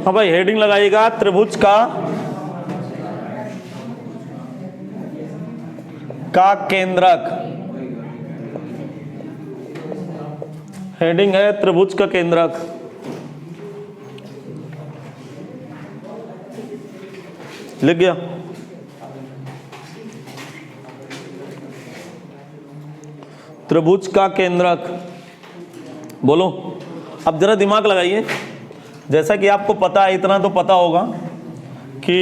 हाँ भाई, हेडिंग लगाइएगा त्रिभुज का केंद्रक। हेडिंग है त्रिभुज का केंद्रक। लिख गया? त्रिभुज का केंद्रक बोलो। अब जरा दिमाग लगाइए। जैसा कि आपको पता है, इतना तो पता होगा कि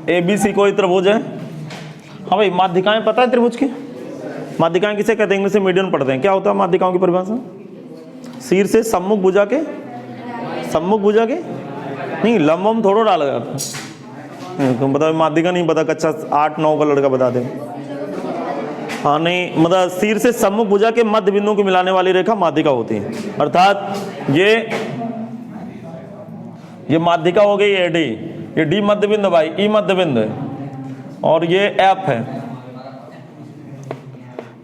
ABC कोई त्रिभुज है। हाँ भाई, माध्यिकाएं पता है त्रिभुज की? माध्यिकाएं किसे कहते हैं? इंग्लिश में मीडियम पढ़ते हैं। क्या होता है माध्यिकाओं की परिभाषा? शीर्ष से सम्मुख भुजा के, सम्मुख भुजा के नहीं, लंबम थोड़ा डाला जाता है। तुम बताओ, माध्यिका नहीं पता? कक्षा 8-9 का लड़का बता दे। हाँ नहीं, मतलब शीर्ष से सम्मुख भुजा के मध्य बिंदु को मिलाने वाली रेखा माध्यिका होती है। अर्थात ये माध्यिका हो गई AD, ये D मध्य बिंदु भाई, E मध्य बिंदु है, और ये F है,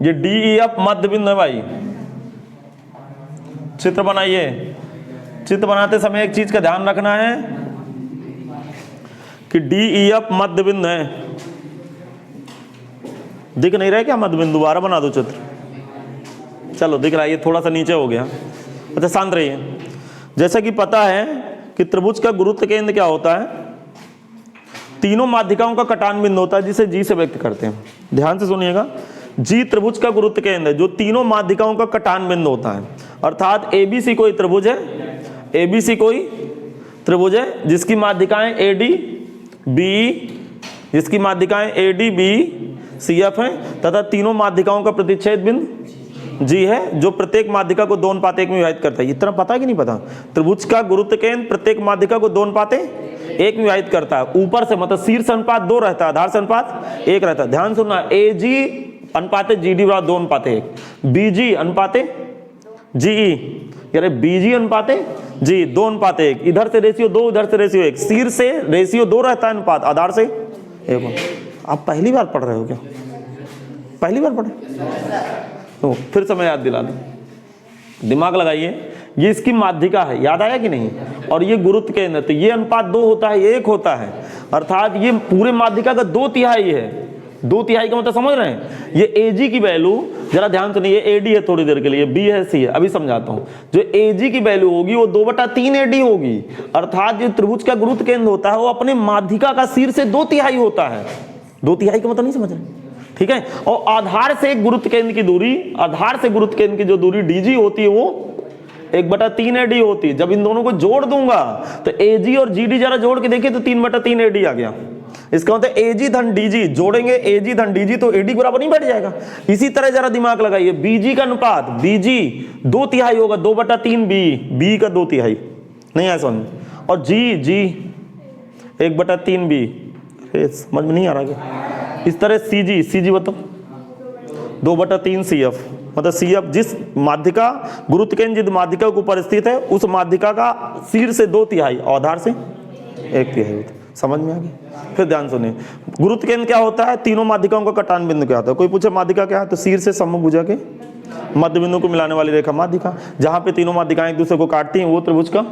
ये DEF मध्य बिंदु है भाई। चित्र बनाइए। चित्र बनाते समय एक चीज का ध्यान रखना है कि DEF मध्य बिंदु है। दिख नहीं रहा है क्या मध्य बिंदु? दोबारा बना दो चित्र। चलो दिख रहा है, ये थोड़ा सा नीचे हो गया। अच्छा शांत रहिए। जैसा कि पता है कि त्रिभुज का गुरुत्व केंद्र क्या होता है? तीनों माध्यिकाओं का कटान बिंदु होता है, जिसे G से व्यक्त करते हैं। ध्यान से सुनिएगा। G त्रिभुज का गुरुत्व केंद्र है, जो तीनों माध्यिकाओं का कटान बिंदु होता है। अर्थात ABC कोई त्रिभुज है, ABC कोई त्रिभुज है जिसकी माध्यिकाएं AD BE, जिसकी माध्यिकाएं AD BE CF है, तथा तीनों माध्यिकाओं का प्रतिच्छेद बिंदु G है, जो प्रत्येक माध्यिका को 2 अनुपात 1 में विभाजित करता है। इतना पता है कि नहीं पता? त्रिभुज का गुरुत्व केंद्र प्रत्येक माध्यिका को 2 अनुपात 1 में विभाजित करता है। ऊपर से मतलब शीर्ष अनुपात 2 रहता है, आधार से अनुपात 1 रहता है। ध्यान सुनना, AG अनुपात GD बराबर 2 अनुपात 1, BG अनुपात GE, यानी BG अनुपात G 2 अनुपात 1। इधर से रेशियो 2, उधर से रेशियो 1। शीर्ष से रेशियो 2 रहता है अनुपात, आधार से 1। आप पहली बार पढ़ रहे हो क्या? पहली बार पढ़े तो फिर समय याद दिला दो। दिमाग लगाइए। ये इसकी माध्यिका है, याद आया कि नहीं? और ये गुरुत्व केंद्र, तो ये अनुपात 2 होता है, 1 होता है। अर्थात ये पूरे माध्यिका का 2/3 है। 2/3 का मतलब समझ रहे हैं? ये AG की वैल्यू, जरा ध्यान सुनिए, AD है थोड़ी देर के लिए, B है C है, अभी समझाता हूं। जो AG की वैल्यू होगी वो 2/3 AD होगी। अर्थात जो त्रिभुज का गुरुत्व केंद्र होता है वो अपने माध्यिका का शीर्ष से 2/3 होता है। 2/3 का मतलब नहीं समझ रहे? ठीक है। और आधार से गुरुत्व केंद्र की दूरी, आधार से गुरुत्व केंद्र की जो दूरी DG होती है वो 1/3 AD होती है। जब इन दोनों को जोड़ दूंगा तो AG और GD जरा जोड़ के देखिए तो 3/3 AD आ गया। इसका मतलब AG धन DG जोड़ेंगे, AG धन DG तो AD बराबर नहीं बैठ जाएगा। इसी तरह जरा दिमाग लगाइए, BG का अनुपात, BG 2/3 होगा, 2/3 B का 2/3 नहीं है समझ। और G 1/3 B, समझ में नहीं आ रहा क्या? इस तरह CG बताओ 2/3 CF, मतलब CF जिस माध्यिका गुरुत्व केंद्र जिस माध्यिका के ऊपर स्थित है उस माध्यिका का शीर्ष से 2/3 और आधार से 1/3 होता है। समझ में आ गया? फिर ध्यान सुनिए। गुरुत्व केंद्र क्या होता है? तीनों माध्यिकाओं का कटान बिंदु क्या होता है? कोई पूछे माध्यिका क्या है तो शीर्ष से सम्मुख भुजा के मध्य बिंदु को मिलाने वाली रेखा माध्यिका। जहां पे तीनों माध्यिकाएं एक दूसरे को काटती हैं वो त्रिभुज का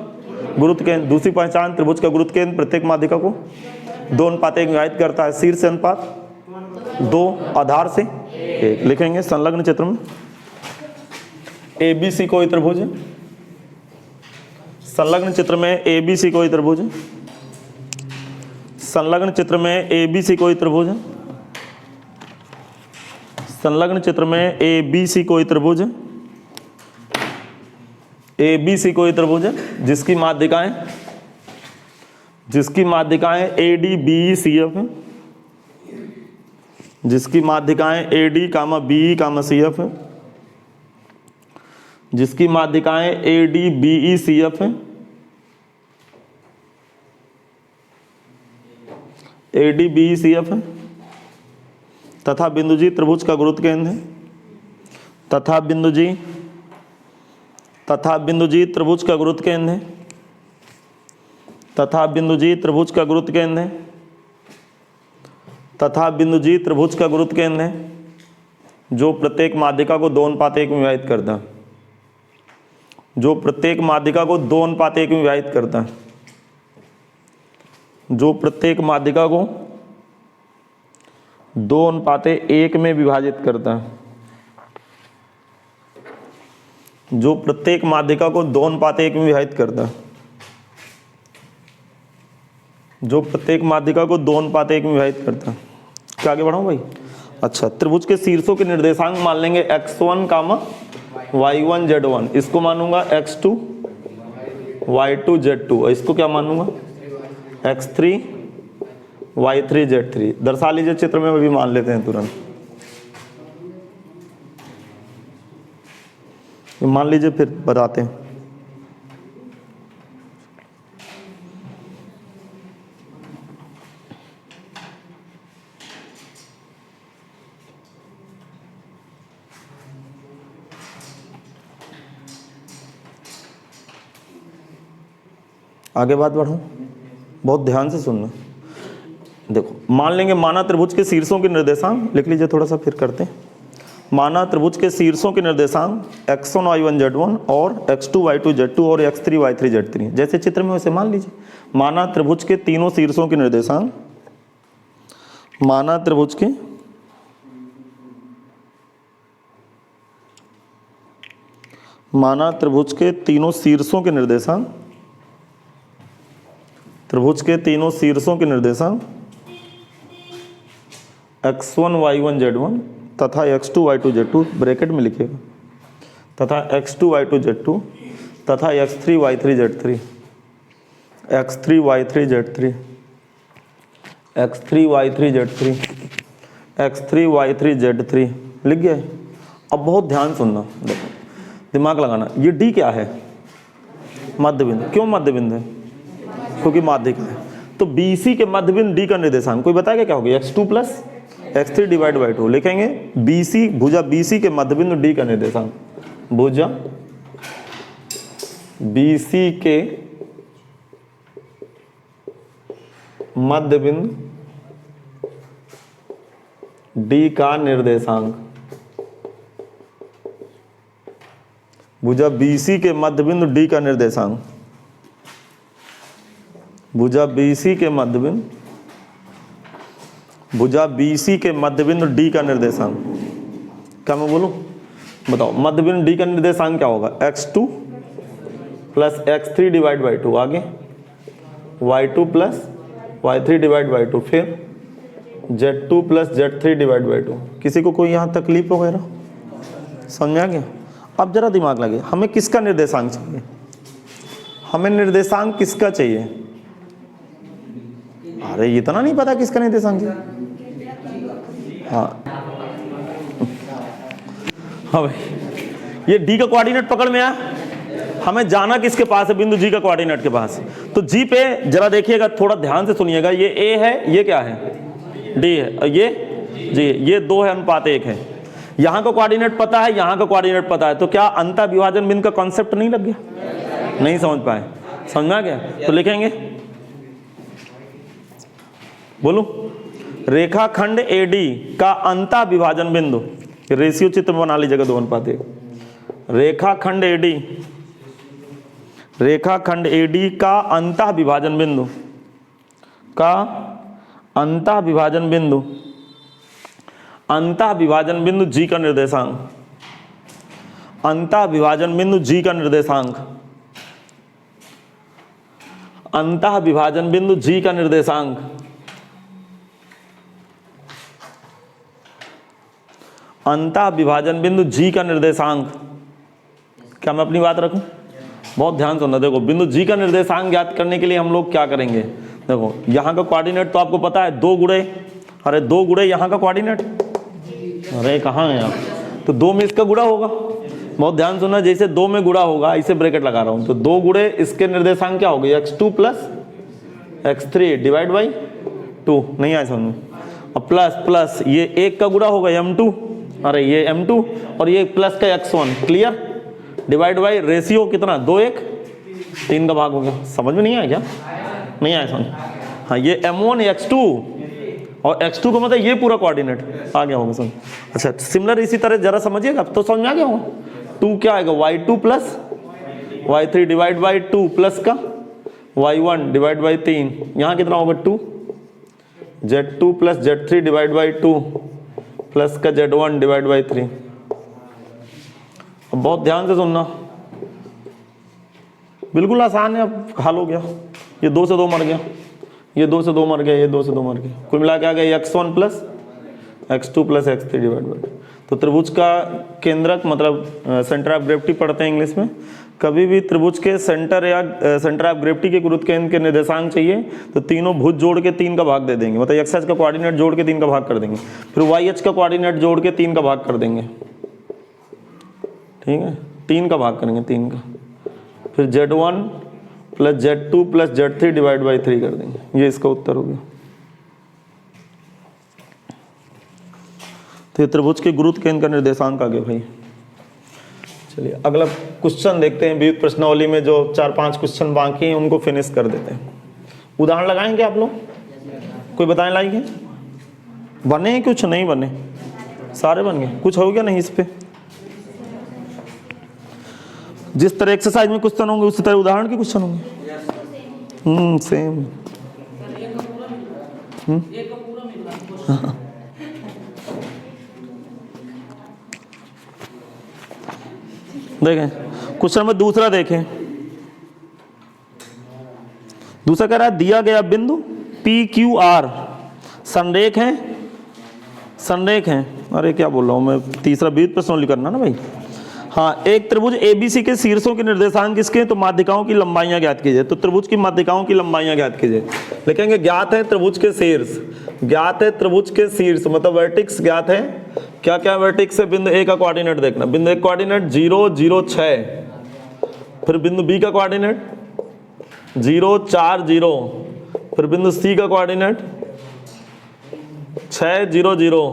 गुरुत्व केंद्र। दूसरी पहचान, त्रिभुज का गुरुत्व केंद्र प्रत्येक माध्यिका को 2 अनुपात 1 में विभाजित करता है। शीर्ष से अनुपात 2, आधार से 1। लिखेंगे संलग्न चित्र में ABC कोई त्रिभुज है। संलग्न चित्र में ABC कोई त्रिभुज है। संलग्न चित्र में ABC कोई त्रिभुज है। संलग्न चित्र में ABC कोई त्रिभुज है। ABC कोई त्रिभुज है जिसकी माध्यिकाएं AD BE CF है, जिसकी माध्यिकाएं AD, BE, CF है, जिसकी माध्यिकाएं AD BE CF है, AD BE CF है, तथा बिंदु G त्रिभुज का गुरुत्व केंद्र है, तथा बिंदु G त्रिभुज का गुरुत्व केंद्र है, तथा बिंदु G त्रिभुज का गुरुत्व केंद्र है, तथा बिंदु G त्रिभुज का गुरुत्व केंद्र है, जो प्रत्येक माध्यिका को 2 अनुपात 1 में विभाजित करता है। जो प्रत्येक माध्यिका को 2 अनुपात 1 में विभाजित करता है। जो प्रत्येक माध्यिका को 2:1 में विभाजित करता है, जो प्रत्येक माध्यिका को 2:1 में विभाजित करता है, जो प्रत्येक माध्यिका को 2:1 में विभाजित करता है। क्या आगे बढ़ाऊं भाई? अच्छा, त्रिभुज के शीर्षों के निर्देशांक मान लेंगे x1, y1, z1, इसको मानूंगा x2, y2, z2, इसको क्या मानूंगा x3, y3, z3। दर्शा लीजिए चित्र में, भी मान लेते हैं तुरंत। मान लीजिए फिर बताते हैं। आगे बात बढ़ाऊं, बहुत ध्यान से सुनना। देखो, मान लेंगे माना त्रिभुज के शीर्षों के निर्देशांक, लिख लीजिए थोड़ा सा फिर करते हैं। माना त्रिभुज के शीर्षों के निर्देशांक x1, y1, z1 और x2, y2, z2 और x3, y3, z3, जैसे चित्र में वैसे मान लीजिए। माना त्रिभुज के तीनों शीर्षों के निर्देशांक, माना त्रिभुज के तीनों शीर्षों के निर्देशांक, त्रिभुज के तीनों शीर्षों के निर्देशांक x1, y1, z1 तथा x2, y2, z2 ब्रैकेट में लिखिएगा, तथा x2, y2, z2 तथा x3, y3, z3, x3, y3, z3, x3, y3, z3, x3, y3, z3 लिख गए। अब बहुत ध्यान सुनना, देखो दिमाग लगाना। ये D क्या है? मध्य बिंदु। क्यों मध्य बिंदु है? क्योंकि माध्यिका है। तो BC के मध्य बिंदु D का निर्देशांक कोई बताएगा क्या होगा? x2 plus x3 divide by 2 लिखेंगे। BC, भुजा BC के मध्य बिंदु D का निर्देशांक, भुजा BC के मध्य बिंदु D का निर्देशांक, भुजा BC के मध्य बिंदु D का निर्देशांक, भुजा BC के मध्य बिंदु, भुजा BC के मध्य बिंदु D का निर्देशांक। क्या मैं बोलूं? बताओ, मध्य बिंदु D का निर्देशांक क्या होगा? x2 plus x3 divide by 2, आगे y2 plus y3 divide by 2, फिर z2 plus z3 divide by 2। किसी को कोई यहाँ तकलीफ वगैरह? समझ में आ गया? अब जरा दिमाग लगे, हमें किसका निर्देशांक चाहिए? हमें निर्देशांक किसका चाहिए? अरे इतना नहीं पता किसका निर्देशांक चाहिए? हाँ भाई, ये D का कोऑर्डिनेट पकड़ में आया। हमें जाना किसके पास है? बिंदु G का कोऑर्डिनेट के पास। तो G पे जरा देखिएगा, थोड़ा ध्यान से सुनिएगा। ये A है, ये क्या है? D है, और ये G, ये 2:1 है। यहाँ का कोऑर्डिनेट पता है, यहाँ का कोऑर्डिनेट पता है, तो क्या अंतः विभाजन बिंदु का कॉन्सेप्ट नहीं लग गया? नहीं समझ पाए? समझ में आ गया? तो लिखेंगे, बोलो, रेखाखंड AD का अंतः विभाजन बिंदु, रेशियो चित्र बना लीजिएगा 2:1। रेखाखंड AD, रेखाखंड AD का अंतः विभाजन बिंदु, का अंतः विभाजन बिंदु, अंतः विभाजन बिंदु G का निर्देशांक, अंतः विभाजन बिंदु G का निर्देशांक, अंतः विभाजन बिंदु G का निर्देशांक, अंतः विभाजन बिंदु G का निर्देशांक। क्या मैं अपनी बात रखूं? बहुत ध्यान सुनना। देखो, बिंदु G का निर्देशांक ज्ञात करने के लिए हम लोग क्या करेंगे? देखो, यहाँ का कोऑर्डिनेट तो आपको पता है, 2 गुणे, अरे 2 गुणे यहाँ का कोऑर्डिनेट, अरे कहाँ है आप? तो 2 में इसका गुणा होगा। बहुत ध्यान सुनना, जैसे 2 में गुणा होगा, इसे ब्रैकेट लगा रहा हूँ, तो 2 गुणे इसके निर्देशांक क्या हो गए? x2 plus x3 divide by 2। नहीं आया समझ? अब प्लस प्लस ये 1 का गुणा होगा m2, अरे ये m2, और ये प्लस का x1, clear? Divide by ratio कितना? 2:1, 3 का भाग हो गया। समझ में नहीं आया क्या? नहीं आया समझ? हाँ, ये m1 x2 और x2 को मतलब ये पूरा कोऑर्डिनेट आ गया होगा समझ? अच्छा, सिमिलर इसी तरह जरा समझिएगा, तो समझ में आ गया होगा। 2 क्या आएगा? y2 plus y3 divide by 2 plus का y1 डिवाइड बाई 3, यहाँ कितना होगा 2, z2 plus z3 divide by 2 plus का z1 डिवाइड बाई 3। अब बहुत ध्यान से सुनना, बिल्कुल आसान है, अब हल हो गया। ये 2 से 2 मर गया, ये 2 से 2 मर गया, ये 2 से 2 मर गया, कुल मिला के आ गया x1 plus x2 plus x3 divide by. तो त्रिभुज का केंद्रक मतलब सेंटर ऑफ ग्रेविटी पढ़ते हैं इंग्लिश में। कभी भी त्रिभुज के सेंटर या सेंटर ऑफ ग्रेविटी के गुरुत्व केंद्र के निर्देशांक चाहिए तो तीनों भुज जोड़ के 3 का भाग दे देंगे, मतलब एक्स एच का कोऑर्डिनेट जोड़ के 3 का भाग कर देंगे, फिर वाई एच का कोऑर्डिनेट जोड़ के 3 का भाग कर देंगे, ठीक है, 3 का भाग करेंगे 3 का, फिर z1 plus z2 plus z3 divide by 3 कर देंगे। ये इसका उत्तर हो गया। तो ये त्रिभुज के गुरुत्व केंद्र का निर्देशांक आ गया भाई। चलिए अगला क्वेश्चन देखते हैं। विविध प्रश्नावली में जो 4-5 क्वेश्चन बाकी हैं उनको फिनिश कर देते हैं। उदाहरण लगाएंगे आप लोग, कोई बताने लायक है? बने कुछ नहीं बने, सारे बन गए, कुछ हो गया नहीं इस पे? जिस तरह एक्सरसाइज में क्वेश्चन होंगे उसी तरह उदाहरण के क्वेश्चन होंगे। सेम। देखें क्वेश्चन नंबर दूसरा, देखें दूसरा कह रहा है दिया गया बिंदु PQR संरेख है, संरेख है, अरे क्या बोल रहा हूं मैं, तीसरा विविध प्रश्नावली करना ना भाई। हाँ, एक त्रिभुज ABC के शीर्षों के निर्देशांक किसके हैं? तो माध्यिकाओं की लंबाइयां ज्ञात कीजिए। तो त्रिभुज की माध्यिकाओं की लंबाइयां ज्ञात कीजिए। लिखेंगे ज्ञात है त्रिभुज के शीर्ष, ज्ञात है त्रिभुज के शीर्ष मतलब वर्टिक्स ज्ञात है। क्या क्या वर्टिक्स है? बिंदु A का कोऑर्डिनेट देखना, बिंदु A का कोऑर्डिनेट 0, 0, 6, फिर बिंदु B का कोऑर्डिनेट 0, 4, 0, फिर बिंदु C का कोऑर्डिनेट 6, 0, 0,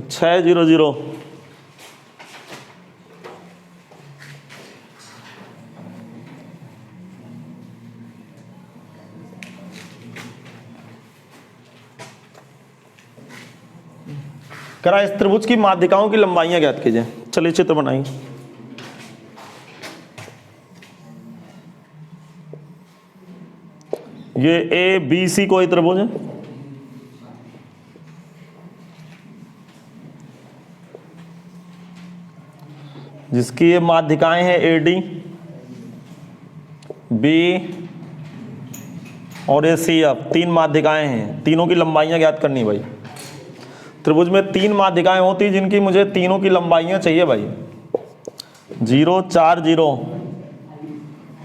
6, 0, 0, करा। इस त्रिभुज की माध्यिकाओं की लंबाइयां ज्ञात कीजिए। चलिए चित्र बनाइए। ये ABC कोई त्रिभुज है, जिसकी ये माध्यिकाएं हैं AD, B और ये CF, 3 माध्यिकाएं हैं। तीनों की लंबाइयां ज्ञात करनी भाई। त्रिभुज में 3 माध्यिकाएं होती हैं जिनकी मुझे तीनों की लंबाइयां चाहिए भाई। 0, 4, 0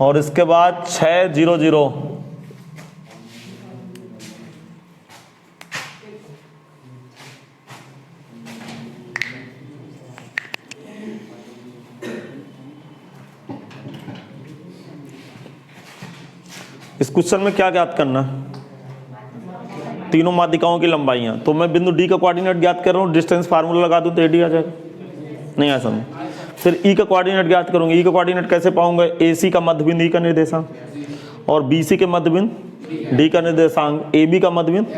और इसके बाद 6, 0, 0। इस क्वेश्चन में क्या ज्ञात करना है? तीनों माध्यिकाओं की लंबाइयां। तो मैं बिंदु D का कोऑर्डिनेट ज्ञात कर रहा हूँ, डिस्टेंस फार्मूला लगा दूं तो AD आ जाएगा, नहीं आ समझ। फिर E का कोऑर्डिनेट ज्ञात करूंगा। E का कोऑर्डिनेट कैसे पाऊंगा? AC का मध्य बिंदु E का निर्देशांक, और BC के मध्य बिंदु D का निर्देशांक, AB का मध्य बिंदु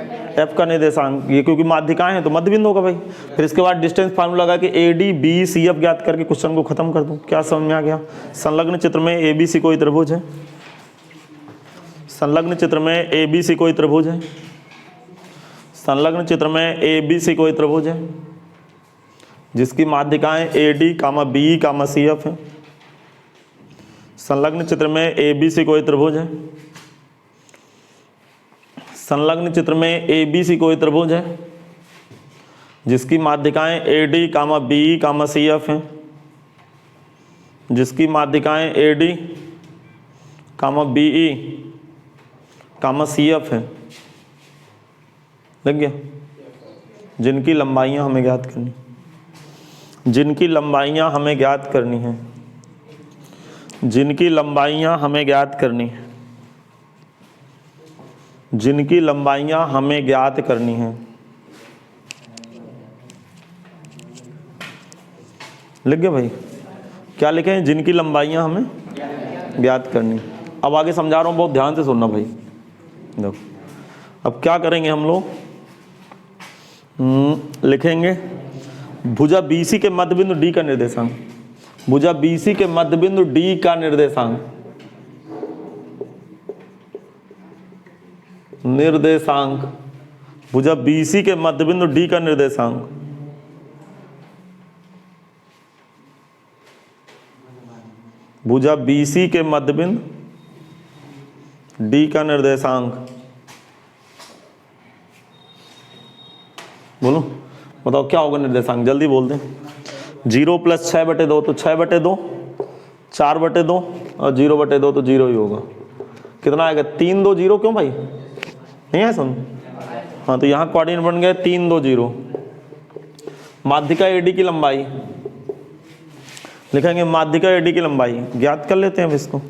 F का निर्देशांक। ये क्योंकि माध्यिकाएं हैं तो मध्य बिंदु होगा भाई। फिर इसके बाद डिस्टेंस फार्मूला लगा के AD, B, CF ज्ञात करके क्वेश्चन को खत्म कर दूं। क्या समझ में आ गया? संलग्न चित्र में ABC कोई त्रिभुज है, संलग्न चित्र में ABC कोई त्रिभुज है, संलग्न चित्र में ABC कोई त्रिभुज है जिसकी माध्यिकाएं AD, BE, CF है। संलग्न चित्र में ABC कोई त्रिभुज है, संलग्न चित्र में ABC कोई त्रिभुज है जिसकी माध्यिकाएं AD, BE, CF हैं, जिसकी माध्यिकाएं AD, BE, CF है। लग गया? जिनकी लंबाइयां हमें ज्ञात करनी, जिनकी लंबाइयां हमें ज्ञात करनी है, जिनकी लंबाइयां हमें ज्ञात करनी है, जिनकी लंबाइयां हमें ज्ञात करनी है। लिख गए भाई? क्या लिखे हैं? जिनकी लंबाइयां हमें ज्ञात करनी। अब आगे समझा रहा हूं, बहुत ध्यान से सुनना भाई। देखो अब क्या करेंगे हम लोग, लिखेंगे भुजा BC के मध्य बिंदु D का निर्देशांक। भुजा BC के मध्य बिंदु D का निर्देशांक, भुजा BC के मध्य बिंदु D का निर्देशांक, भुजा BC के मध्य बिंदु D का निर्देशांक, बोलो बताओ क्या होगा निर्देशांक, जल्दी बोल दें। 0 + 6/2 तो 6/2, 4/2 और 0/2 तो 0 ही होगा। कितना आएगा? 3 2 0। क्यों भाई नहीं है सुन? हाँ तो यहाँ कोऑर्डिनेट बन गए 3 2 0। माध्यिका AD की लंबाई लिखेंगे, माध्यिका AD की लंबाई ज्ञात कर लेते हैं अब इसको।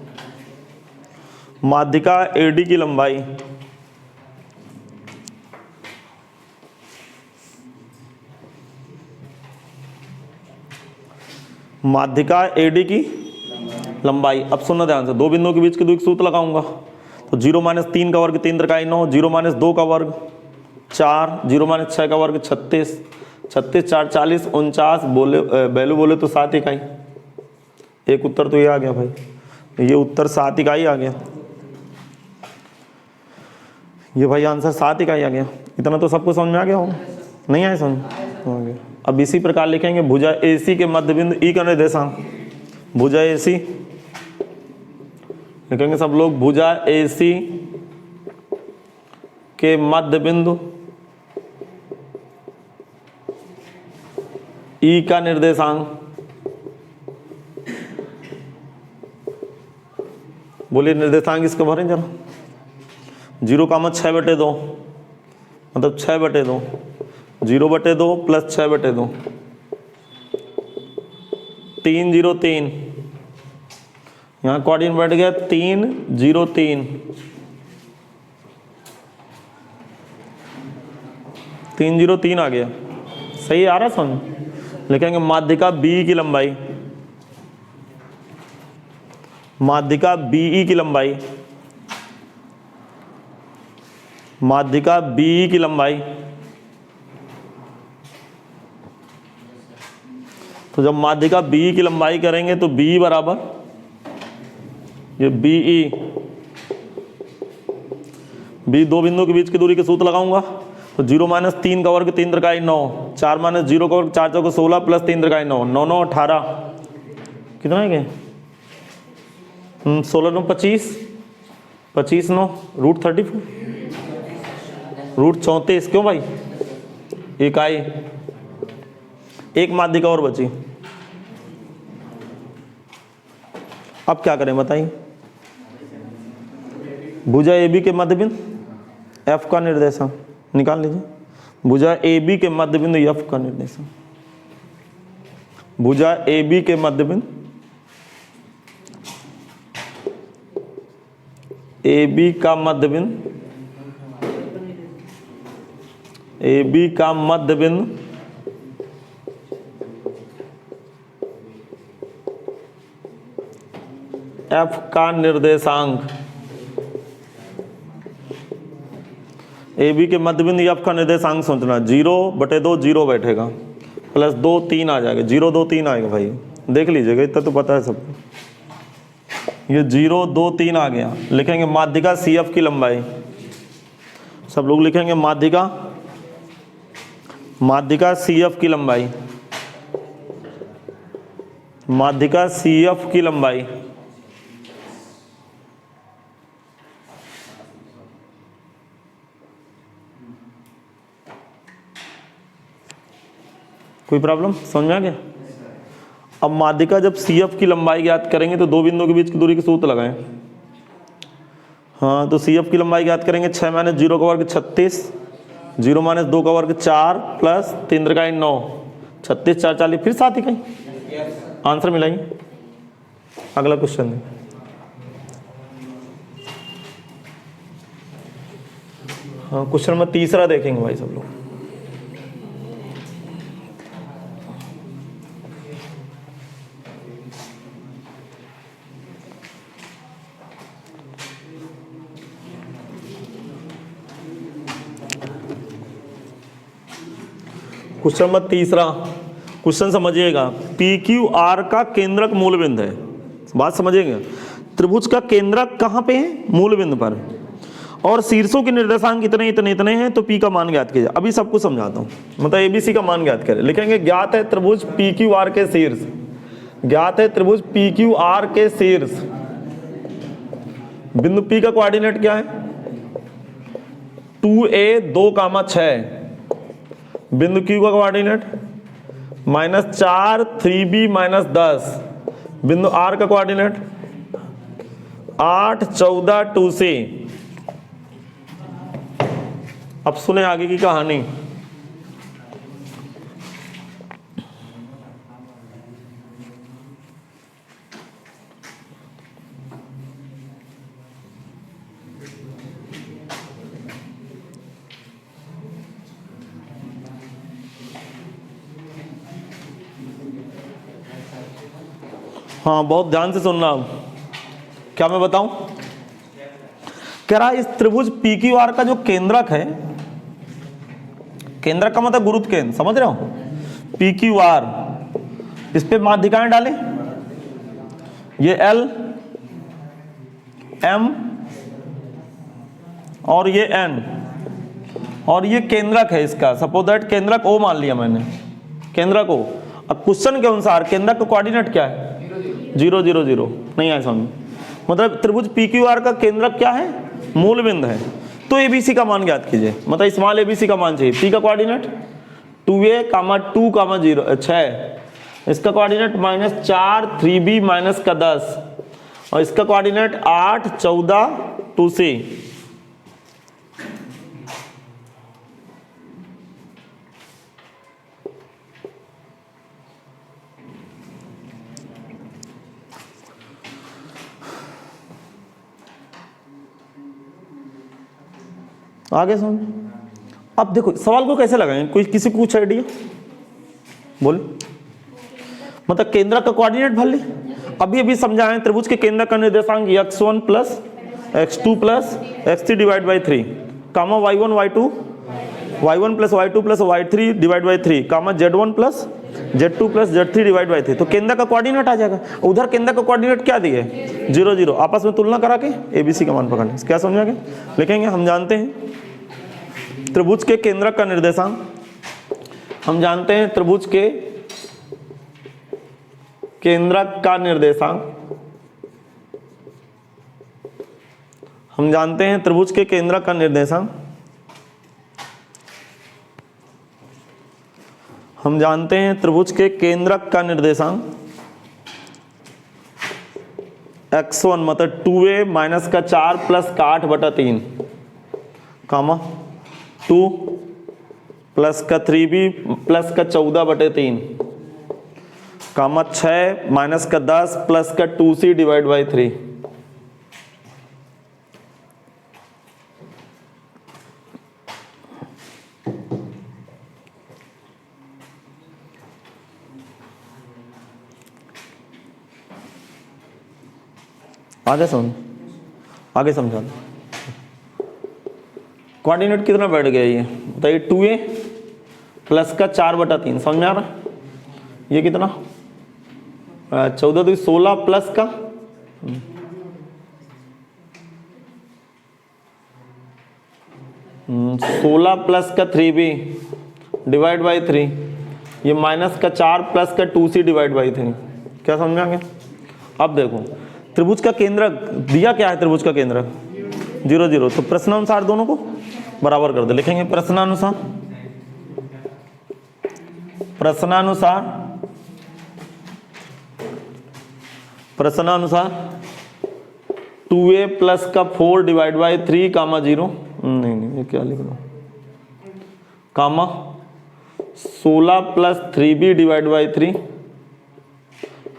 माध्यिका AD की लंबाई माध्यिका AD की लंबाई। अब सुनना ध्यान से, दो बिंदुओं के बीच के दूरी का सूत्र लगाऊंगा तो 0 - 3 का वर्ग 3 3 9, 0 - 2 का वर्ग 4, 0 - 6 का वर्ग 36, 36 4 40 49, वैल्यू बोले तो 7 इकाई। एक उत्तर तो ये आ गया भाई, ये उत्तर 7 इकाई आ गया। ये भाई आंसर 7 इकाई आ गया। इतना तो सबको समझ में आ गया होगा, नहीं आया समझ? आ गया। अब इसी प्रकार लिखेंगे भुजा AC के मध्य बिंदु E का निर्देशांक, भुजा AC लिखेंगे सब लोग, भुजा AC के मध्य बिंदु E का निर्देशांक, बोलिए निर्देशांक इसका भरें जरा। 0 का मत 6/2 मतलब 6/2, 0/2 + 6/2, 3 0 3। यहाँ कोऑर्डिनेट बैठ गया 3 0 3, 3 0 3 आ गया। सही आ रहा है सुन? लिखेंगे माध्यिका BE की लंबाई, माध्यिका BE की लंबाई, माध्यिका BE की लंबाई। तो जब माध्यिका BE की लंबाई करेंगे तो BE बराबर ये BE, B दो बिंदुओं के बीच की दूरी के सूत्र लगाऊंगा तो 0 - 3 का वर्ग 3 3 9, 4 - 0 का वर्ग 4 4 16 + 3 3 9, 9 9 18, कितना है क्या? 16 9 25, 25 9 √34, √34। क्यों भाई? इकाई। एक माध्यिका और बची। अब क्या करें बताइए? भुजा AB के मध्य बिंदु F का निर्देशांक निकाल लीजिए। भुजा AB के मध्य बिंदु F का निर्देशांक, भुजा AB के मध्य बिंदु AB का मध्य बिंदु, AB का मध्य बिंदु F का निर्देशांक, AB के मध्य बिंदु F का निर्देशांक सोचना। 0/2 0 बैठेगा, +2 3 आ जाएगा, 0 2 3 आएगा भाई, देख लीजिएगा, इतना तो पता है सबको। ये 0 2 3 आ गया। लिखेंगे माध्यिका CF की लंबाई, सब लोग लिखेंगे माध्यिका CF की लंबाई, माध्यिका CF की लंबाई। कोई प्रॉब्लम? समझ में आ गया? अब माध्यिका जब CF की लंबाई ज्ञात करेंगे तो दो बिंदुओं के बीच की दूरी के सूत्र लगाएं। हाँ तो CF की लंबाई ज्ञात करेंगे 6 - 0 का वर्ग 36, 0 - 2 का वर्ग 4 + 3 3 9, 36 4 40, फिर 7 इकाई। आंसर मिलाइए। अगला क्वेश्चन है। हाँ क्वेश्चन नंबर 3 देखेंगे भाई सब लोग। क्वेश्चन नंबर 3 क्वेश्चन समझिएगा, पी क्यू आर का केंद्रक मूल बिंदु है, बात समझिएगा। त्रिभुज का केंद्रक कहाँ पे है? मूल बिंदु पर, और शीर्षों के निर्देशांक इतने इतने इतने हैं, तो पी का मान ज्ञात कीजिए। अभी सब कुछ समझाता हूँ, मतलब एबीसी का मान ज्ञात करें। लिखेंगे ज्ञात है त्रिभुज पी क्यू आर के शीर्ष, ज्ञात है त्रिभुज पी क्यू आर के शीर्ष। बिंदु पी का कोऑर्डिनेट क्या है? 2a 2,6। बिंदु क्यू का कोऑर्डिनेट -4 3b -10। बिंदु आर का कोऑर्डिनेट 8 14 2c। अब सुने आगे की कहानी। हाँ, बहुत ध्यान से सुनना। क्या मैं बताऊं? कह रहा इस त्रिभुज पी क्यू आर का जो केंद्रक है, केंद्रक का मतलब गुरुत्व केंद्र, समझ रहे हो? पी क्यू आर, इस पे माध्यिकाएं डालें, ये एल एम और ये एन, और ये केंद्रक है इसका। सपोज दैट केंद्रक ओ मान लिया मैंने, केंद्रक ओ। अब क्वेश्चन के अनुसार केंद्रक का कोऑर्डिनेट क्या है? 0 0 0। नहीं आया समझ? मतलब त्रिभुज पी क्यू आर का केंद्रक क्या है? मूल बिंदु है। तो एबीसी का मान ज्ञात कीजिए, मतलब स्मॉल एबीसी का मान चाहिए। पी का कोऑर्डिनेट 2a 2, 0 6। इसका कोऑर्डिनेट -4 3b -10, और इसका कोऑर्डिनेट 8 14 2c। आगे समझ। अब देखो सवाल को कैसे लगाएंगे, कोई किसी को कुछ आइडिया बोल? मतलब केंद्र का कोऑर्डिनेट भर ले। अभी अभी समझाएं, त्रिभुज के केंद्र का निर्देशांक x1 plus x2 plus x3 divide by 3, comma y1 y2 y1 plus y2 plus y3 divide by 3, comma z1 plus z2 plus z3 divide by 3। तो केंद्र का कोऑर्डिनेट आ जाएगा। उधर केंद्र का कोऑर्डिनेट क्या दिए? 0 0। आपस में तुलना करा के एबीसी का मान पकड़ना। क्या समझाएंगे? लिखेंगे हम जानते हैं त्रिभुज के केंद्रक का निर्देशांक, हम जानते हैं त्रिभुज के केंद्रक का निर्देशांक, हम जानते हैं त्रिभुज के केंद्रक का निर्देशांक, हम जानते हैं त्रिभुज के केंद्रक का निर्देशांक x1 मतलब 2a माइनस का 4 प्लस का 8/3, कामा 2 प्लस का 3b प्लस का 14/3, कामा 6 माइनस का 10 प्लस का 2c डिवाइड बाई 3। आगे समझा। कोऑर्डिनेट कितना बैठ गया ये बताइए? 2a प्लस का 4/3, समझ में आ रहा? ये कितना? 14 2 16 प्लस का 16 प्लस का 3b डिवाइड बाई 3, ये माइनस का 4 प्लस का 2c डिवाइड बाई 3। क्या समझ में आ गया? अब देखो त्रिभुज का केंद्रक दिया क्या है? त्रिभुज का केंद्रक 0 0। तो प्रश्नानुसार दोनों को बराबर कर दे। लिखेंगे प्रश्नानुसार, प्रश्नानुसार, प्रश्नानुसार 2a प्लस का 4 डिवाइड बाई 3 कामा 0, नहीं ये क्या लिख रहा हूं, कामा 16 plus 3b divide by 3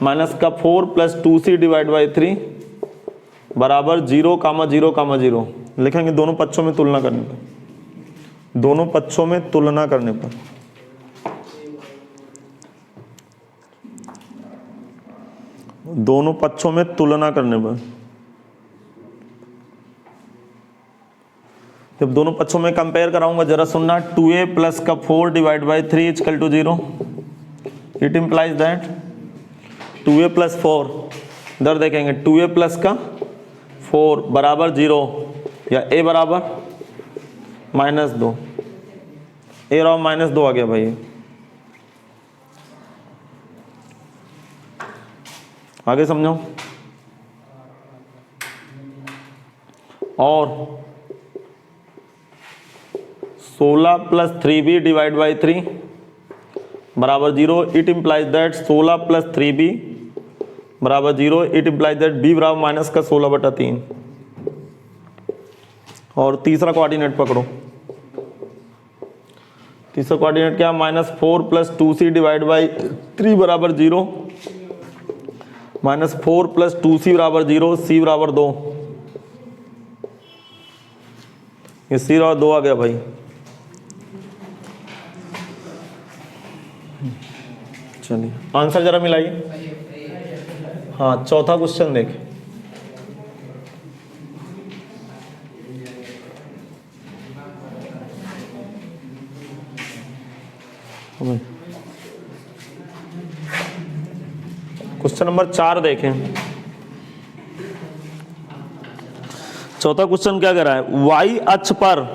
minus का 4 प्लस 2c डिवाइड बाई 3 बराबर 0 कामा 0 कामा 0। लिखेंगे दोनों पक्षों में तुलना करने पर, दोनों पक्षों में तुलना करने पर, दोनों पक्षों में तुलना करने पर, जब दोनों पक्षों में कंपेयर कराऊंगा जरा सुनना। 2a प्लस का 4 divide by 3 equal to 0, it implies that 2a plus 4, इधर देखेंगे 2a प्लस का 4 बराबर 0 या a बराबर -2, a और -2 आ गया भाई। आगे समझो। और 16 प्लस 3b डिवाइड बाई 3 बराबर 0, it implies that 16 plus 3b बराबर 0, इट इम्प्लाइज दैट b बराबर माइनस का 16/3। और तीसरा कोऑर्डिनेट पकड़ो। तीसरा कोऑर्डिनेट क्या, -4 प्लस 2c डिवाइड बाई 3 बराबर 0, -4 प्लस 2c बराबर 0, c बराबर 2। ये c बराबर 2 आ गया भाई। चलिए आंसर जरा मिलाइए। हाँ चौथा क्वेश्चन देखें। क्वेश्चन नंबर 4 देखें। चौथा क्वेश्चन क्या कह रहा है, वाई अक्ष पर,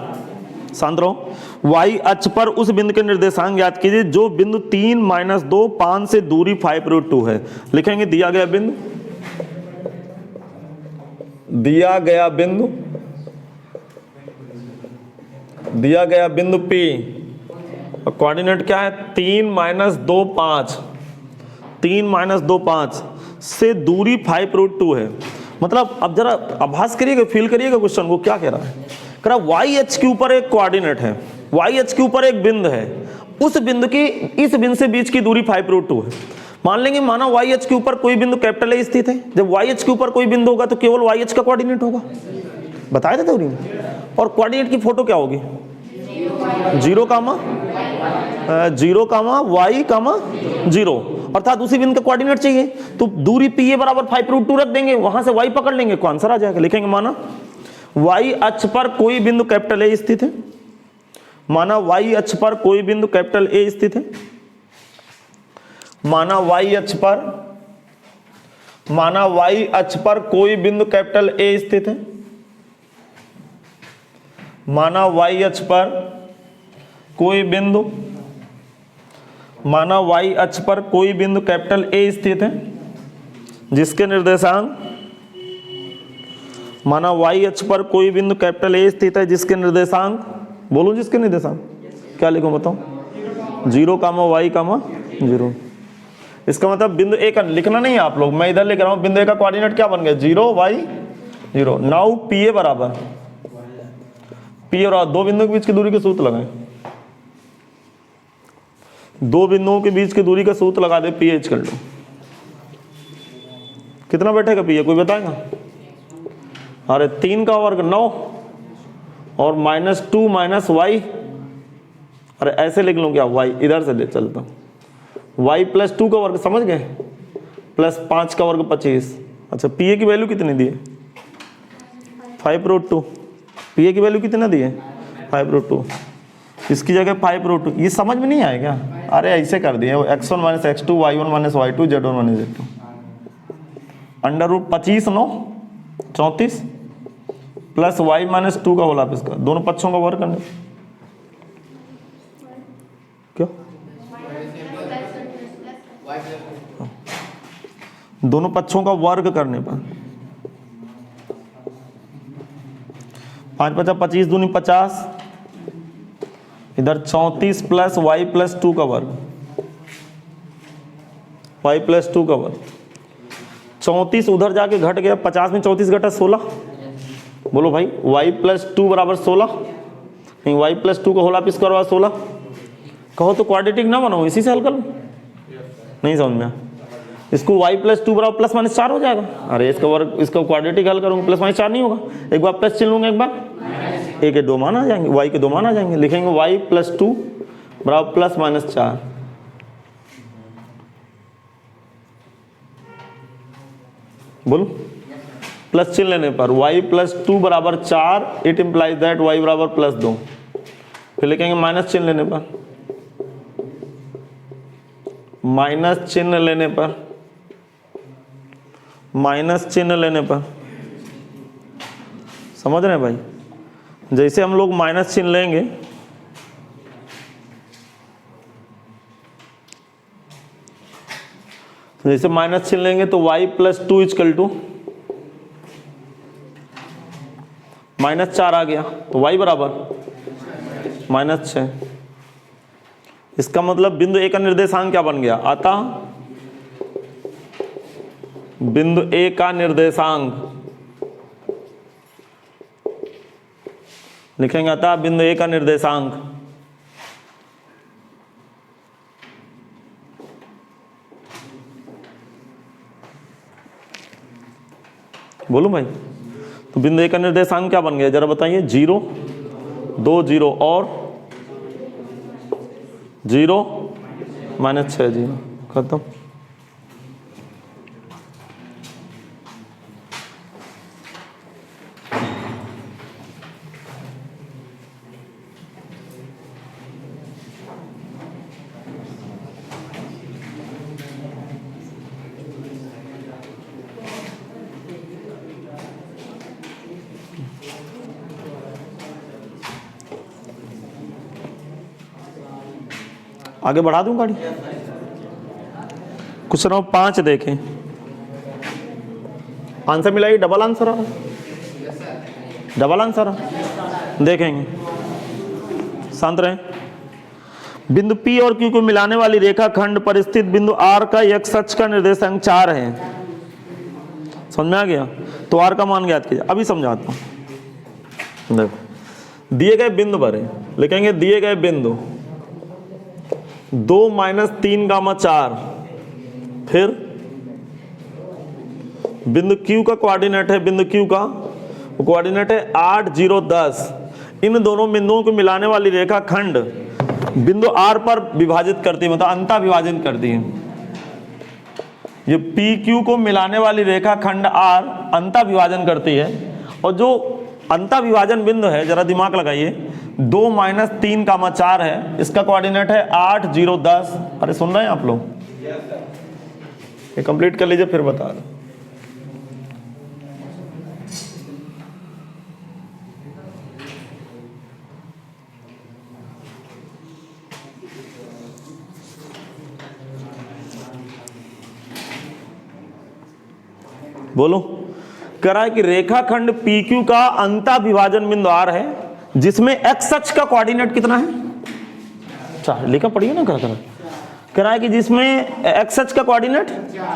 शांत रहो, वाई अक्ष पर उस बिंदु के निर्देशांक ज्ञात कीजिए जो बिंदु 3 - 2 5 से दूरी 5√2 है। लिखेंगे दिया गया बिंदु, दिया गया बिंदु, दिया गया बिंदु P और कोऑर्डिनेट क्या है 3 - 2 5, 3 - 2 5 से दूरी 5√2 है। मतलब अब जरा आभास करिएगा, फील करिएगा क्वेश्चन को क्या कह रहा है। कह रहा वाई अक्ष के ऊपर एक कोऑर्डिनेट है, वाई अक्ष के ऊपर एक बिंदु है, उस बिंदु की इस बिंदु से बीच की दूरी 5√2 है। मान लेंगे माना वाई अक्ष के ऊपर कोई बिंदु कैपिटल ए स्थित है। जब वाई अक्ष के ऊपर कोई बिंदु होगा तो केवल वाई अक्ष का कोऑर्डिनेट होगा, बताया था थ्योरी में। और कोऑर्डिनेट की फोटो क्या होगी, 0, 0, y, 0, अर्थात उसी बिंदु का कोऑर्डिनेट चाहिए तो दूरी पी ए बराबर 5√2 रख देंगे, वहां से y पकड़ लेंगे, को आंसर आ जाएगा। लिखेंगे माना y अक्ष पर कोई बिंदु कैपिटल ए स्थित है, माना y अक्ष पर कोई बिंदु कैपिटल ए स्थित है, माना y अक्ष पर, माना y अक्ष पर कोई बिंदु कैपिटल ए स्थित है, माना y अक्ष पर कोई बिंदु, माना y अक्ष पर कोई बिंदु कैपिटल ए स्थित है जिसके निर्देशांक, माना y अक्ष पर कोई बिंदु कैपिटल ए स्थित है जिसके निर्देशांक, बोलो जिसके निर्देशांक क्या लिखूं बताओ, 0, y, 0। इसका मतलब बिंदु ए का लिखना नहीं है आप लोग, मैं इधर लिख रहा हूं। बिंदु ए का कोऑर्डिनेट क्या बन गया 0, y, 0। नाउ पी ए बराबर, पी और दो बिंदुओं के बीच की दूरी का सूत्र लगाएं, दो बिंदुओं के बीच की दूरी का सूत्र लगा दे, पी एच कर लो। कितना बैठेगा पी ए, कोई बताएगा? अरे 3 का वर्ग 9 और -2 - y, अरे ऐसे लिख लूँ क्या, y इधर से ले चलता हूँ, y + 2 का वर्ग, समझ गए, +5 का वर्ग 25। अच्छा पी ए की वैल्यू कितनी दी है 5√2, पी ए की वैल्यू कितना दी है 5√2, इसकी जगह 5√2। ये समझ में नहीं आएगा, अरे ऐसे कर दिए x1 - x2 y1 - y2 z1 - z2 √25 9 34 plus y - 2 का होल ऑफ इसका, दोनों पक्षों का वर्ग करने, क्यों दोनों पक्षों का वर्ग करने पर 5 × 5 = 25, दूनी 50, इधर 34 प्लस y + 2 का वर्ग, y + 2 का वर्ग, 34 उधर जाके घट गया, 50 में 34 घटा 16। बोलो भाई y + 2 बराबर 16, नहीं y + 2 का होल ऑफ स्क्वायर बराबर 16। कहो तो क्वाड्रेटिक ना बनाओ, इसी से हल कर लो, नहीं समझ में। इसको y + 2 बराबर +-4 हो जाएगा। अरे इसका वर्ग, इसका क्वाड्रेटिक हल करूंगा +-4 नहीं होगा, एक बार प्लस चिन्ह लूंगा, एक बार ए के 2 मान आ जाएंगे, y के 2 मान आ जाएंगे। लिखेंगे y + 2 बराबर +-4। बोलो प्लस चिन्ह लेने पर y + 2 बराबर 4, इट इम्प्लाइज दैट y बराबर +2। फिर लिखेंगे माइनस चिन्ह लेने पर माइनस चिन्ह लेने पर, माइनस चिन्ह लेने पर, समझ रहे हैं भाई? जैसे हम लोग माइनस चिन्ह लेंगे, जैसे माइनस चिन्ह लेंगे तो y + 2 = -4 आ गया, तो y बराबर -6। इसका मतलब बिंदु ए का निर्देशांक क्या बन गया? अतः बिंदु ए का निर्देशांक, लिखेंगे अतः बिंदु ए का निर्देशांक बोलूं भाई? तो बिंदु ए का निर्देशांक क्या बन गया जरा बताइए? 0 2 0 और 0 -6 0 खत्म। आगे बढ़ा दूं गाड़ी? क्वेश्चन नंबर 5 देखें। आंसर मिला? ये डबल आंसर आ रहा है, डबल आंसर आ, देखेंगे, शांत रहें। बिंदु P और Q को मिलाने वाली रेखाखंड पर स्थित बिंदु R का x अक्ष का निर्देशांक 4 है। समझ में आ गया? तो R का मान ज्ञात कीजिए। अभी समझाता हूं। देखो, दिए गए बिंदु पर है, लिखेंगे दिए गए बिंदु 2 - 3 गामा 4, फिर बिंदु Q का कोऑर्डिनेट है, बिंदु Q का कोऑर्डिनेट है 8 0 10। इन दोनों बिंदुओं को मिलाने वाली रेखाखंड बिंदु R पर विभाजित करती है, मतलब अंतः विभाजन करती है। ये PQ को मिलाने वाली रेखाखंड R अंतः विभाजन करती है, और जो अंतः विभाजन बिंदु है, जरा दिमाग लगाइए, 2 - 3 गामा 4 है, इसका कोऑर्डिनेट है 8 0 10। अरे सुन रहे हैं आप लोग? ये कंप्लीट कर लीजिए फिर बता दो। बोलो, कह रहा है कि रेखाखंड PQ का अंतः विभाजन बिंदु R है, जिसमें x अक्ष का कोऑर्डिनेट कितना है? 4। लिखा पढ़िए ना, कह रहा है कि जिसमें x अक्ष का कोऑर्डिनेट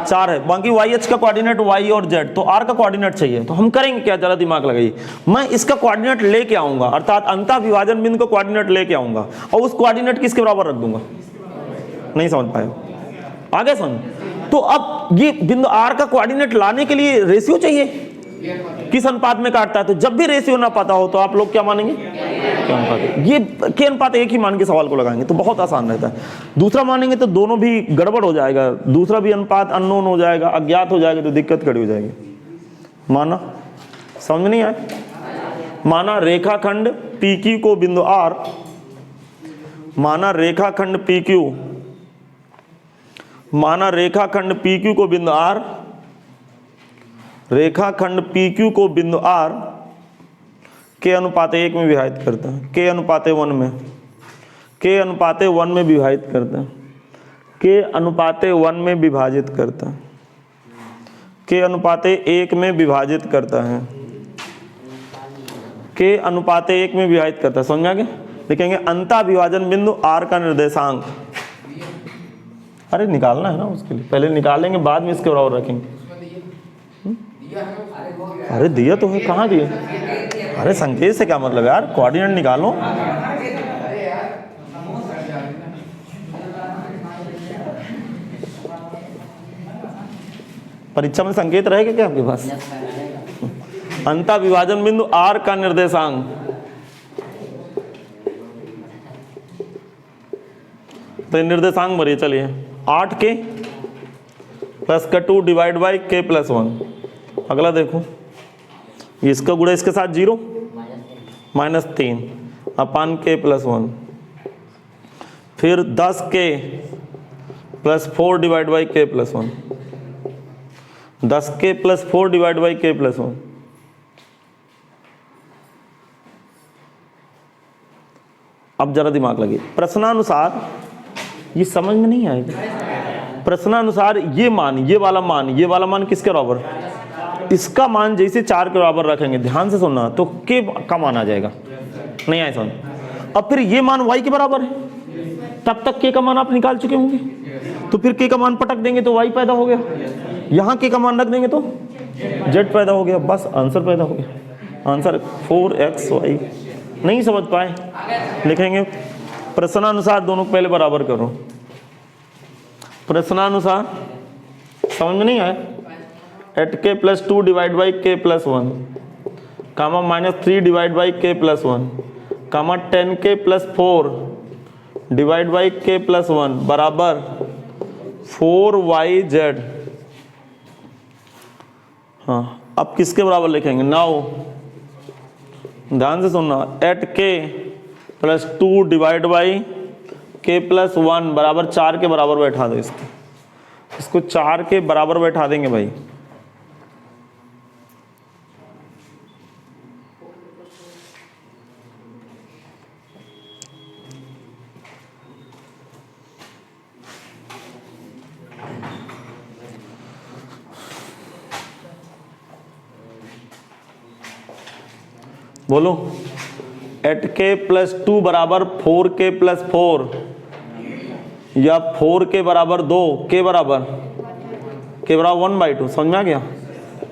4 है, बाकी y अक्ष का कोऑर्डिनेट y और z, तो R का कोऑर्डिनेट चाहिए। तो हम करेंगे क्या, जरा दिमाग लगाइए। मैं इसका कोऑर्डिनेट लेके आऊंगा, अर्थात अंतः विभाजन बिंदु का कोऑर्डिनेट लेके आऊंगा, और उस कोऑर्डिनेट किसके बराबर रख दूंगा? नहीं समझ पाए? आगे सुन। तो अब ये बिंदु R का कोऑर्डिनेट लाने के लिए रेशियो चाहिए, किस अनुपात में काटता है? तो जब भी रेशियो ना पता हो तो आप लोग क्या मानेंगे? क्या अनुपात? ये के अनुपात एक ही मान के सवाल को लगाएंगे तो बहुत आसान रहता है। दूसरा मानेंगे तो दोनों भी गड़बड़ हो जाएगा, दूसरा भी अनुपात अननोन हो जाएगा, अज्ञात हो जाएगा, तो दिक्कत खड़ी हो जाएगी। माना? समझ में नहीं आया? माना रेखाखंड PQ को बिंदु R, माना रेखाखंड PQ, माना रेखाखंड PQ को बिंदु R, रेखाखंड PQ को बिंदु R के अनुपात 1 में विभाजित करता है, के अनुपात 1 में, के अनुपात 1 में विभाजित करता है, के अनुपात 1 में विभाजित करता है, के अनुपात 1 में विभाजित करता है, के अनुपात 1 में विभाजित करता है। समझ में आ गया? लिखेंगे अंतः विभाजन बिंदु R का निर्देशांक। अरे निकालना है ना, उसके लिए पहले निकालेंगे, बाद में इसके बराबर रखेंगे। अरे दिया तो है, कहाँ दिया? अरे संकेत से क्या मतलब यार, कोऑर्डिनेट निकालो। परीक्षा में संकेत रहेगा क्या आपके पास? अंतः विभाजन बिंदु R का निर्देशांक, तो निर्देशांक भरिए। चलिए 8k प्लस का 2 डिवाइड बाई k प्लस 1। अगला देखो, इसका गुणा इसके साथ 0 -3 अपान k प्लस 1, फिर 10k plus 4 divide by k plus 1, 10k plus 4 divide by k plus 1। अब जरा दिमाग लगे, प्रश्नानुसार ये समझ में नहीं आएगा। प्रश्नानुसार ये मान, ये वाला मान किसके बराबर? इसका मान जैसे 4 के बराबर रखेंगे, ध्यान से सुनना, तो k का मान आ जाएगा। नहीं आए समझ? अब फिर ये मान y के बराबर है, तब तक k का मान आप निकाल चुके होंगे, तो फिर k का मान पटक देंगे तो y पैदा हो गया, यहाँ k का मान रख देंगे तो z पैदा हो गया, बस आंसर पैदा हो गया। Answer 4xy। नहीं समझ पाए, लिखेंगे प्रश्नानुसार दोनों को पहले बराबर करो। प्रश्नानुसार समझ में नहीं आया? Eight k plus 2 divide by k plus 1, comma -3 divide by k plus 1, comma 10k plus 4 divide by k plus 1 बराबर 4yz। हाँ, अब किसके बराबर लिखेंगे? नाउ ध्यान से सुनना, eight k plus 2 divide by k plus 1 बराबर 4 के बराबर बैठा दो। इसको 4 के बराबर बैठा देंगे भाई। बोलो, एट k प्लस 2 बराबर 4k प्लस 4 या 4k बराबर 2, k बराबर 1/2। समझ में आ गया?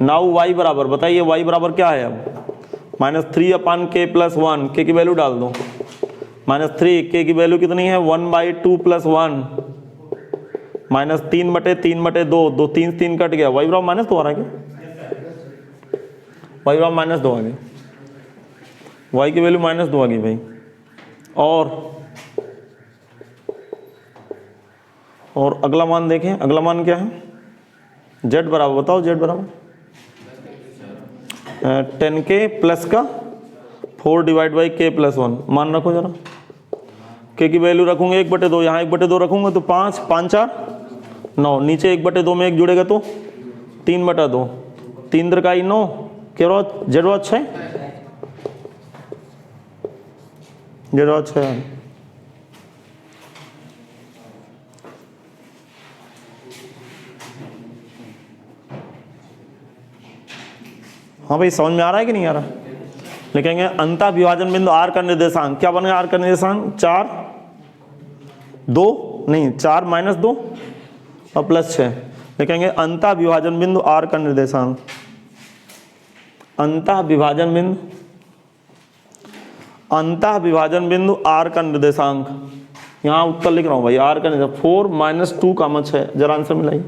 नाउ y बराबर, बताइए y बराबर क्या है? अब -3/k प्लस 1, k की वैल्यू डाल दो, -3, k की वैल्यू कितनी है? 1/2 प्लस 1 -3/3/2, 2 3 कट गया, y बराबर -2 आ रहा है क्या? y बराबर -2 आ गया, y की वैल्यू -2 आ गई भाई। और अगला मान देखें, अगला मान क्या है? z बराबर, बताओ z बराबर 10k प्लस का 4 डिवाइड बाई k प्लस 1। मान रखो जरा, k की वैल्यू रखूंगे 1/2, यहाँ 1/2 रखूंगा तो 5, 5 4 9, नीचे 1/2 में 1 जुड़ेगा तो 3/2, 3 3 9, क्या z बराबर 6, z बराबर 6। हाँ भाई, समझ में आ रहा है कि नहीं आ रहा? लिखेंगे अंतः विभाजन बिंदु R का निर्देशांक क्या बनेगा? R का निर्देशांक 4 2 नहीं 4 -2 और प्लस 6। लिखेंगे अंतः विभाजन बिंदु R का निर्देशांक, अंतः विभाजन बिंदु R का निर्देशांक, यहाँ उत्तर लिख रहा हूँ भाई, R का निर्देशांक 4 -2 6। जरा आंसर मिलाइए।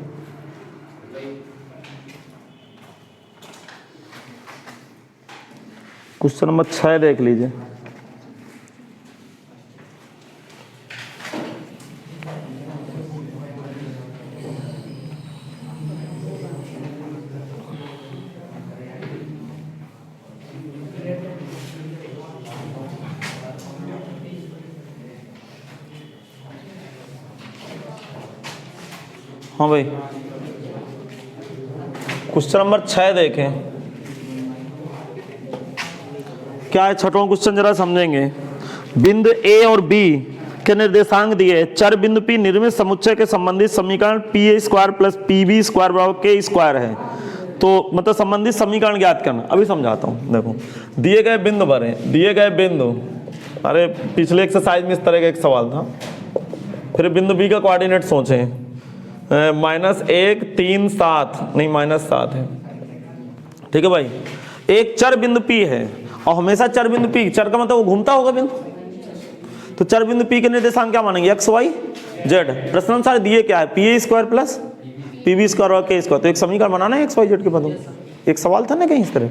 क्वेश्चन नंबर 6 देख लीजिए। हाँ भाई, क्वेश्चन नंबर 6 देखें क्या है। छठवां क्वेश्चन जरा समझेंगे। बिंदु ए और बी के निर्देशांक दिए, चर बिंदु P निर्मित समुच्चय के संबंधित समीकरण pa² प्लस pb² बराबर k² है। तो मतलब संबंधित समीकरण ज्ञात करना। अभी समझाता हूँ। देखो, दिए गए बिंदु पर है, दिए गए बिंदु, अरे पिछले एक्सरसाइज में इस तरह का एक सवाल था। फिर बिंदु बी का कोऑर्डिनेट सोचें, -1 3 7 नहीं -7 है, ठीक है भाई। एक चर बिंदु P है और हमेशा चर बिंदु P, चर का मतलब वो घूमता होगा बिंदु, तो चर बिंदु P के निर्देशांक क्या मानेंगे? x y z। प्रश्नानुसार दिए क्या है? pa² प्लस pb² और k²। तो एक समीकरण बनाना है x y z के पदों। एक सवाल था ना कहीं इस तरह,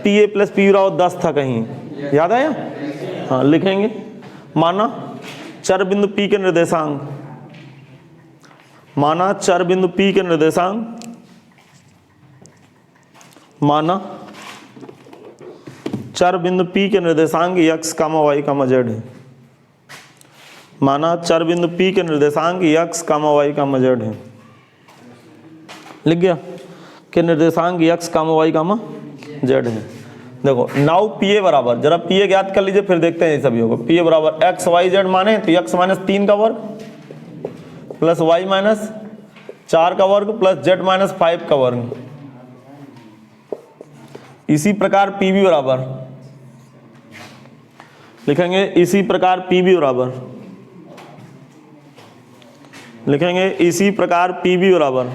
pa प्लस p 10 था कहीं, याद आया? हाँ, लिखेंगे माना चर बिंदु P के निर्देशांक, माना चर बिंदु P के निर्देशांक, माना चर बिंदु P के निर्देशांक x, y, z है। माना चर बिंदु P के निर्देशांक x, y, z है। लिख गया कि निर्देशांक x, y, z है। देखो नाउ PA बराबर, जरा PA ज्ञात कर लीजिए फिर देखते हैं ये सभी होगा। PA बराबर x, y, z माने तो x माइनस 3 का वर्ग प्लस y माइनस 4 का वर्ग प्लस z माइनस 5 का वर्ग। इसी प्रकार PB बराबर लिखेंगे, इसी प्रकार PB बराबर लिखेंगे, इसी प्रकार PB बराबर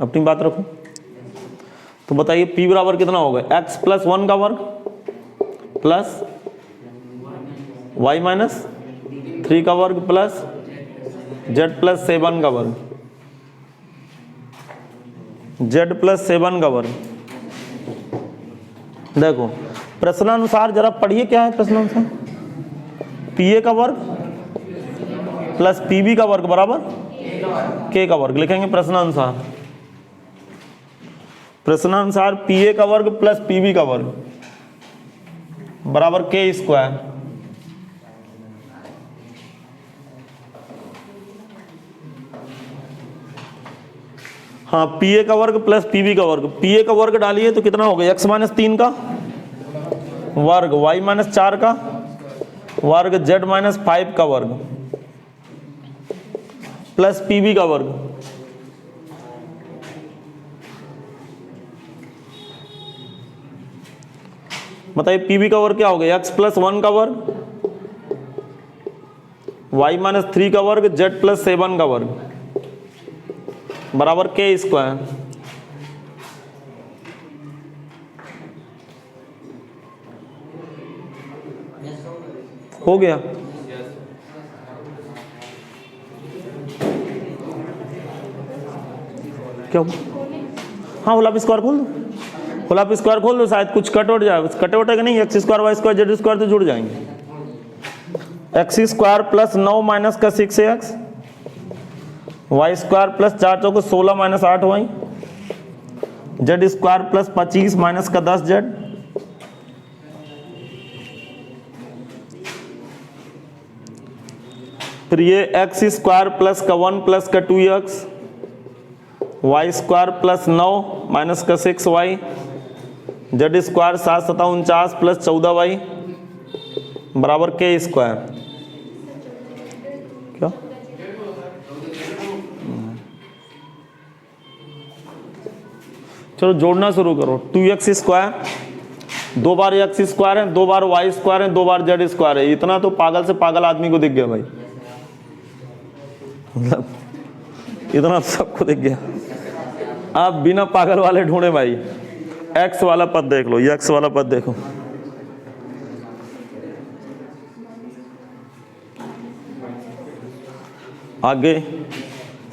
अपनी बात रखो। तो बताइए P बराबर कितना होगा, x प्लस 1 का वर्ग प्लस y माइनस 3 का वर्ग प्लस z प्लस 7 का वर्ग, z प्लस 7 का वर्ग। देखो प्रश्नानुसार जरा पढ़िए क्या है प्रश्नानुसार। PA का वर्ग प्लस PB का वर्ग बराबर K का वर्ग। लिखेंगे प्रश्नानुसार, प्रश्नानुसार PA का वर्ग प्लस PB का वर्ग बराबर K स्क्वायर। हाँ PA का वर्ग प्लस PB का वर्ग, PA का वर्ग डालिए तो कितना हो गया, x माइनस 3 का वर्ग, y माइनस 4 का वर्ग, z माइनस 5 का वर्ग प्लस PB का वर्ग। बताइए PB का वर्ग क्या हो गया, x प्लस 1 का वर्ग, y माइनस 3 का वर्ग, z प्लस 7 का वर्ग बराबर K स्क्वायर। हो गया। क्या हाँ होलाप स्क्वायर खोल दो, होलाप स्क्वायर खोल दो, शायद कुछ कट वट जाए। कटे वटेगा नहीं, X square Y square Z square तो जुड़ जाएंगे। एक्स स्क्वायर प्लस 9 माइनस का 6x, वाई स्क्वायर प्लस 4 चौको 16 minus 8y, Z square plus 25 minus का 10z, फिर ये एक्स स्क्वायर प्लस का 1 प्लस का 2x, Y square plus 9 minus का 6y, Z square 7 7 49 plus 14y बराबर K स्क्वायर। क्या चलो जोड़ना शुरू करो। 2x स्क्वायर, 2 बार x स्क्वायर है, 2 बार y स्क्वायर है, 2 बार z स्क्वायर है। इतना तो पागल से पागल आदमी को दिख गया भाई, मतलब इतना तो सबको दिख गया। आप बिना पागल वाले ढूंढे भाई। x वाला पद देख लो, ये x वाला पद देखो, आगे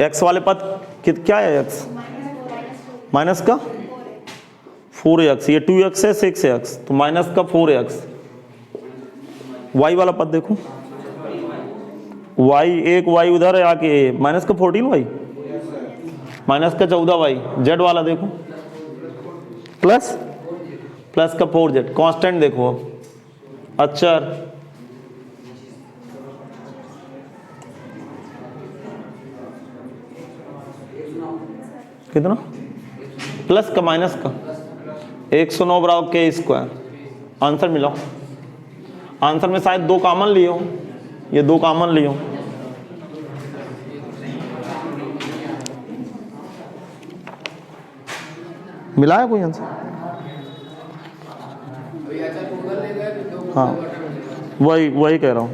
x वाले पद क्या है, x माइनस का 4x, ये 2x है 6x तो माइनस का 4x। y वाला पद देखो, y एक y उधर है आके माइनस का 14y माइनस का 14y। z वाला देखो प्लस का 4z। कांस्टेंट देखो अक्षर, कितना प्लस का माइनस का 109 बराबर K स्क्वायर। आंसर मिला। आंसर में शायद 2 कॉमन लिए हो, ये 2 कॉमन लिए हो। मिला है कोई आंसर? हाँ वही कह रहा हूँ।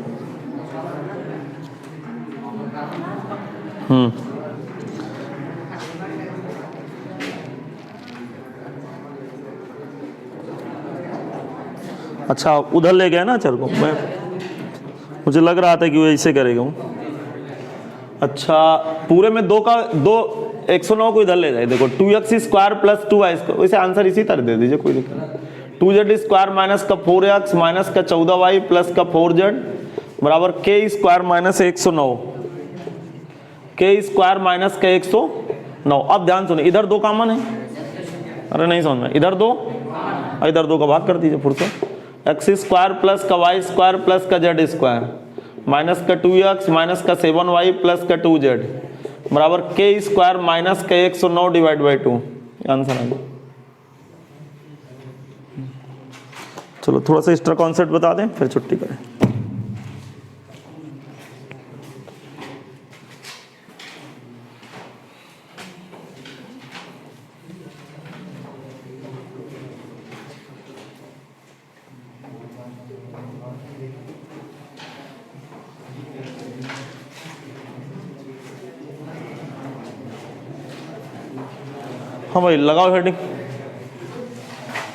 अच्छा उधर ले गया ना चर को, मैं मुझे लग रहा था कि वो ऐसे करेगा। अच्छा पूरे में 2 109 को इधर ले जाए। देखो 2x square plus 2y square, वैसे आंसर इसी तरह दे दीजिए, कोई दिक्कत नहीं। 2z स्क्वायर माइनस का 4x माइनस का 14y प्लस का 4z बराबर K स्क्वायर माइनस 109। के स्क्वायर माइनस के 109। अब ध्यान सुनिए, इधर 2 कॉमन है, अरे नहीं समझ में, इधर 2 और इधर 2 का भाग कर दीजिए फिर से। एक्स स्क्वायर प्लस का वाई स्क्वायर प्लस का जेड स्क्वायर माइनस का 2x माइनस का 7y प्लस का 2z बराबर के स्क्वायर माइनस का 109 डिवाइड बाई 2। आंसर आ गया। चलो थोड़ा सा एक्स्ट्रा कॉन्सेप्ट बता दें फिर छुट्टी करें। हाँ भाई लगाओ हेडिंग,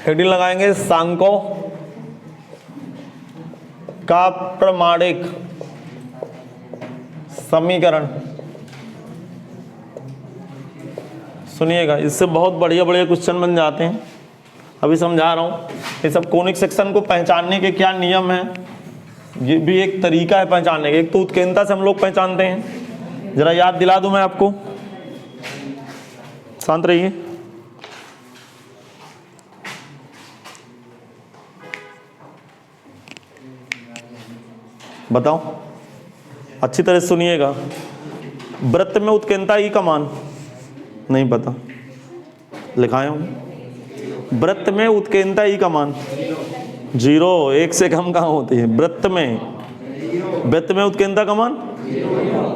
हेडिंग लगाएंगे सांको का प्रमाणिक समीकरण। सुनिएगा, इससे बहुत बढ़िया बढ़िया क्वेश्चन बन जाते हैं। अभी समझा रहा हूँ ये सब कोनिक सेक्शन को पहचानने के क्या नियम हैं, ये भी एक तरीका है पहचानने का। एक तो उत्केंद्रता से हम लोग पहचानते हैं, जरा याद दिला दूं मैं आपको, शांत रहिए। बताओ अच्छी तरह सुनिएगा, वृत्त में उत्केंद्रता ई का मान नहीं पता, लिखाया हूं। वृत्त में उत्केंद्रता ई का मान 0, 1 से कम कहाँ होती है वृत्त में उत्केंद्रता का मान।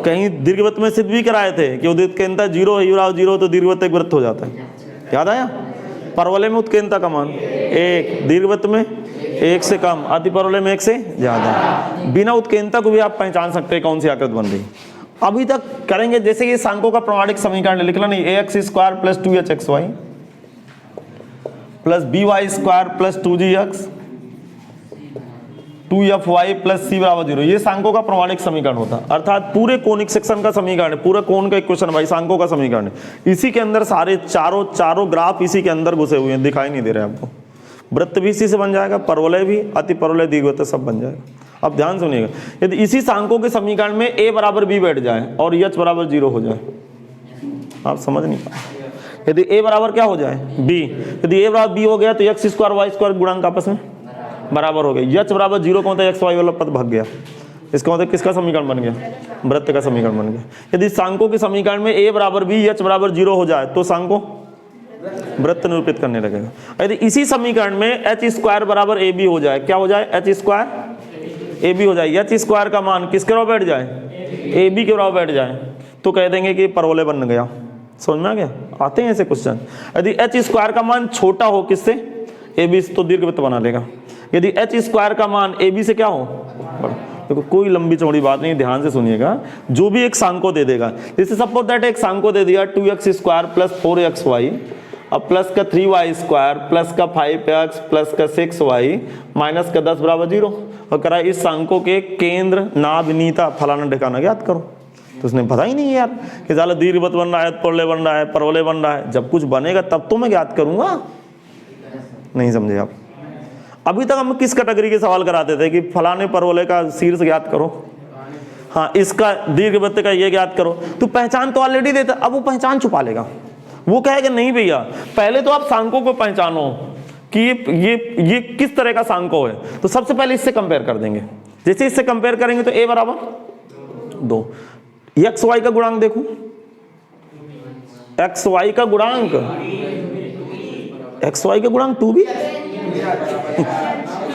कहीं दीर्घवृत्त में सिद्ध भी कराए थे कि उत्केंद्रता 0 है, 0 तो दीर्घवृत्त एक वृत्त हो जाता है, याद आया। परवलय में उत्केंद्रता का मान 1, दीर्घवृत्त में 1 से कम, अति परवलय में 1 से ज्यादा। बिना उत्केंद्रता को भी आप पहचान सकते हैं कौन सी आकृति बन रही। अभी तक करेंगे जैसे ये सांको का प्रमाणिक समीकरण लिखना नहीं, ax square plus 2hxy plus by square plus 2gx 2fy plus c बराबर 0, ये सांको का प्रमाणिक समीकरण होता है। अर्थात पूरे कोनिक सेक्शन का समीकरण है, पूरा कोन का इक्वेशन भाई सांको का समीकरण है। इसी के अंदर सारे चारों ग्राफ इसी के अंदर घुसे हुए हैं, दिखाई नहीं दे रहे आपको। वृत्त भी इसी से बन जाएगा, परवलय भी, अति परवलय, दीर्घवृत्त सब बन जाएगा। अब ध्यान सुनिएगा, यदि इसी सांको के समीकरण में a बराबर b बैठ जाए और h बराबर 0 हो जाए, आप समझ नहीं पाए। यदि a बराबर क्या हो जाए b, यदि a बराबर b हो गया तो x स्क्वायर y स्क्वायर गुणांक आपस में बराबर हो गया। h बराबर 0 का मतलब x y वाला पद भाग गया, इसका मतलब किसका समीकरण बन गया, वृत्त का समीकरण बन गया। यदि सांको के समीकरण में a बराबर b h बराबर 0 हो जाए तो सांको वृत्त निरूपित करने लगेगा। यदि इसी समीकरण में h स्क्वायर बराबर ए बी हो जाए, क्या हो जाए, h स्क्वायर ए बी हो जाए, h स्क्वायर का मान किसके बराबर बैठ जाए, ए बी के बराबर बैठ जाए, तो कह देंगे कि परवलय बन गया। समझ में आ गया, आते हैं ऐसे क्वेश्चन। यदि h स्क्वायर का मान छोटा हो किससे, ए बी, तो दीर्घवृत्त बना लेगा। यदि h स्क्वायर का मान ए बी से क्या हो, देखो कोई लंबी चौड़ी बात नहीं, ध्यान से सुनिएगा। जो भी एक सांको दे देगा, जैसे सपोज दैट एक सांको दे दिया 2x स्क्वायर प्लस 4xy अब प्लस का 3y स्क्वायर प्लस का 5x प्लस का 6y माइनस का 10 बराबर 0, और करा इस सांको के केंद्र नाभ नीता फलाना ठिकाना ज्ञात करो। तो उसने पता ही नहीं है यार कि साला दीर्घवृत्त बन रहा है, परवलय बन रहा है, परवलय बन रहा है। जब कुछ बनेगा तब तो मैं ज्ञात करूंगा। नहीं समझे आप। अभी तक हम किस कैटेगरी के सवाल कराते थे कि फलाने परवलय का शीर्ष ज्ञात करो, हाँ इसका दीर्घवृत्त का ये ज्ञात करो। तो पहचान तो ऑलरेडी देता, अब वो पहचान छुपा लेगा। वो कहेगा नहीं भैया, पहले तो आप सांको को पहचानो कि ये किस तरह का सांको है। तो सबसे पहले इससे कंपेयर कर देंगे। जैसे इससे कंपेयर करेंगे तो a बराबर 2, एक्स वाई का गुणांक देखो, एक्स वाई का गुणांक, एक्स वाई का गुणांक 2 भी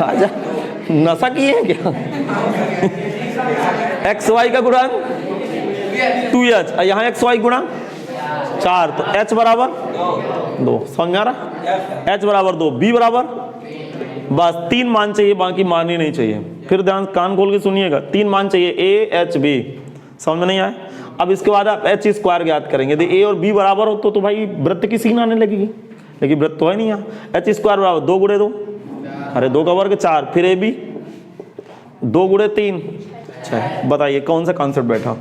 आजा नशा किए हैं क्या। एक्स वाई का गुणांक 2h, यहाँ एक्स वाई गुणांक 4, तो h बराबर 2। समझ में आ रहा, h बराबर 2, b बराबर, बस 3 मान चाहिए, बाकी मान ही नहीं चाहिए। फिर ध्यान कान खोल के सुनिएगा, 3 मान चाहिए, a h b। समझ में नहीं आया। अब इसके बाद आप h स्क्वायर ज्ञात करेंगे। यदि a और b बराबर हो तो भाई वृत्त की सीन आने लगेगी, लेकिन वृत्त तो है नहीं यहाँ। h स्क्वायर बराबर 2 गुणे 2, अरे 2 का वर्ग 4, फिर a b 2 गुणे 3 6। बताइए कौन सा कॉन्सेप्ट बैठा,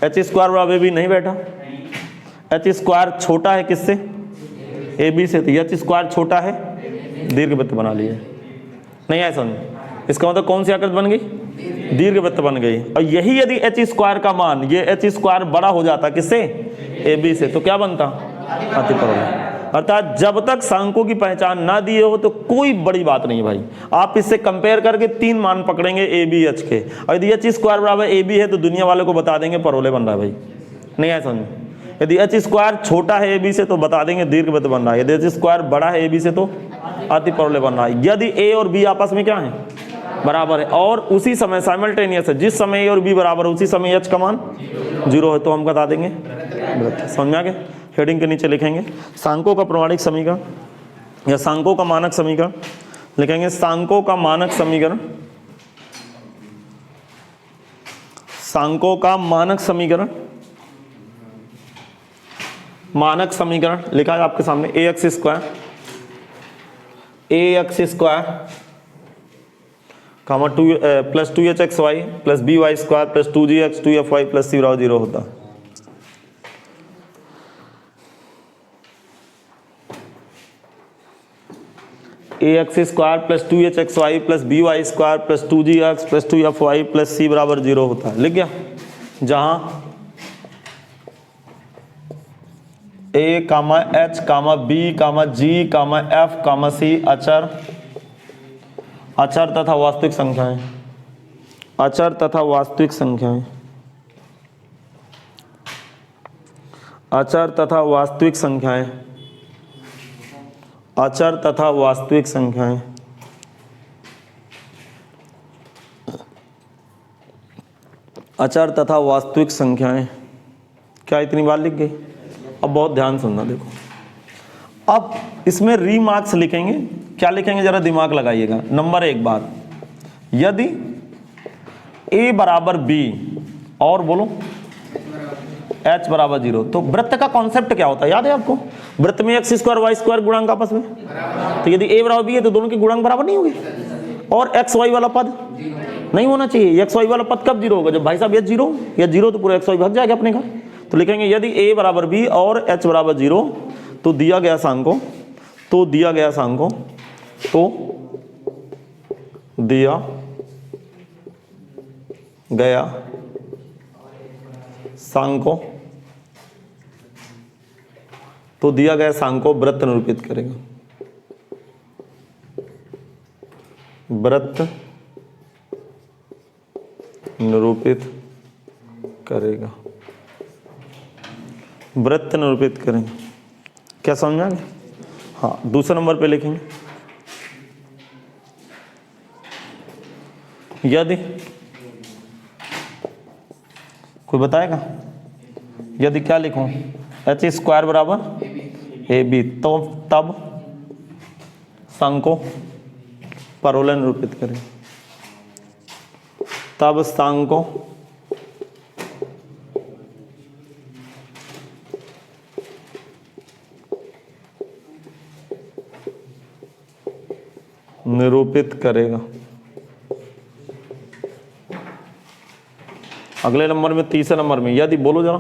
h स्क्वायर बराबर b नहीं बैठा। h स्क्वायर छोटा है किससे, ए बी से, तो h स्क्वायर छोटा है, दीर्घवृत्त बना लिए। नहीं आया समझ, इसका मतलब कौन सी आकृति बन गई, दीर्घ वृत्त बन गई। और यही यदि एच स्क्वायर का मान, ये एच स्क्वायर बड़ा हो जाता किससे, ए बी से, तो क्या बनता, अतिपरवलय। अर्थात जब तक सांकों की पहचान ना दिए हो तो कोई बड़ी बात नहीं भाई, आप इससे कंपेयर करके 3 मान पकड़ेंगे ए बी एच के, और यदि एच स्क्वायर बराबर ए बी है तो दुनिया वाले को बता देंगे परवलय बन रहा है भाई, नहीं है समझ। यदि एच स्क्वायर छोटा है ए बी से तो बता देंगे दीर्घ वृत्त बन रहा है, यदि एच स्क्वायर बड़ा है ए बी से तो अतिपरवलय बन रहा है। यदि ए और बी आपस में क्या है, बराबर है, और उसी समय साइमल्टेनियस है, जिस समय ए और बी बराबर है उसी समय एच का मान 0 है, तो हम बता देंगे वृत्त। समझ में आ गया। हेडिंग के नीचे लिखेंगे सांकों का प्रमाणिक समीकरण या सांकों का मानक समीकरण, लिखेंगे सांकों का मानक समीकरण, सांकों का मानक समीकरण, मानक समीकरण लिखा है आपके सामने, a x square comma 2 plus 2h x y plus b y square plus 2gx 2fy plus c बराबर 0 होता है। A x square plus 2h x y plus b y square plus 2gx plus 2fy plus c बराबर 0 होता है। लिख गया। जहां a comma h comma b comma g comma f comma c अचर तथा वास्तविक संख्याएं, अचर तथा वास्तविक संख्याएं, अचर तथा वास्तविक संख्याएं, अचर तथा वास्तविक संख्याएं, अचर तथा वास्तविक संख्याएं। क्या इतनी बार लिख गई? अब बहुत ध्यान सुनना, देखो अब इसमें रीमार्क्स लिखेंगे। क्या लिखेंगे जरा दिमाग लगाइएगा। नंबर 1 बात, यदि a बराबर b और बोलो h बराबर 0, तो वृत्त का कॉन्सेप्ट क्या होता है, याद है आपको? वृत्त में एक्स स्क्वायर वाई स्क्वायर गुणांक आपस में, तो यदि a बराबर b है तो दोनों के गुणांक बराबर नहीं होंगे, और एक्स वाई वाला पद नहीं होना चाहिए। एक्स वाई वाला पद कब 0 होगा? जब भाई साहब ये 0 या 0 तो पूरा एक्स वाई भाग जाएगा अपने का। तो लिखेंगे यदि a बराबर b और h बराबर 0 तो दिया गया सांको, तो दिया गया सांको, तो दिया गया सांको, तो दिया गया सांको वृत्त निरूपित करेगा, वृत्त निरूपित करेगा, वृत्त निरूपित करेंगे। क्या समझ आ गया? हाँ, दूसरे नंबर पे लिखेंगे यदि, कोई बताएगा? यदि क्या लिखूं, एच स्क्वायर बराबर ए बी, तो तब सांको परवलय निरूपित करें, तब सांको निरूपित करेगा। अगले नंबर में, तीसरे नंबर में, यदि बोलो जरा,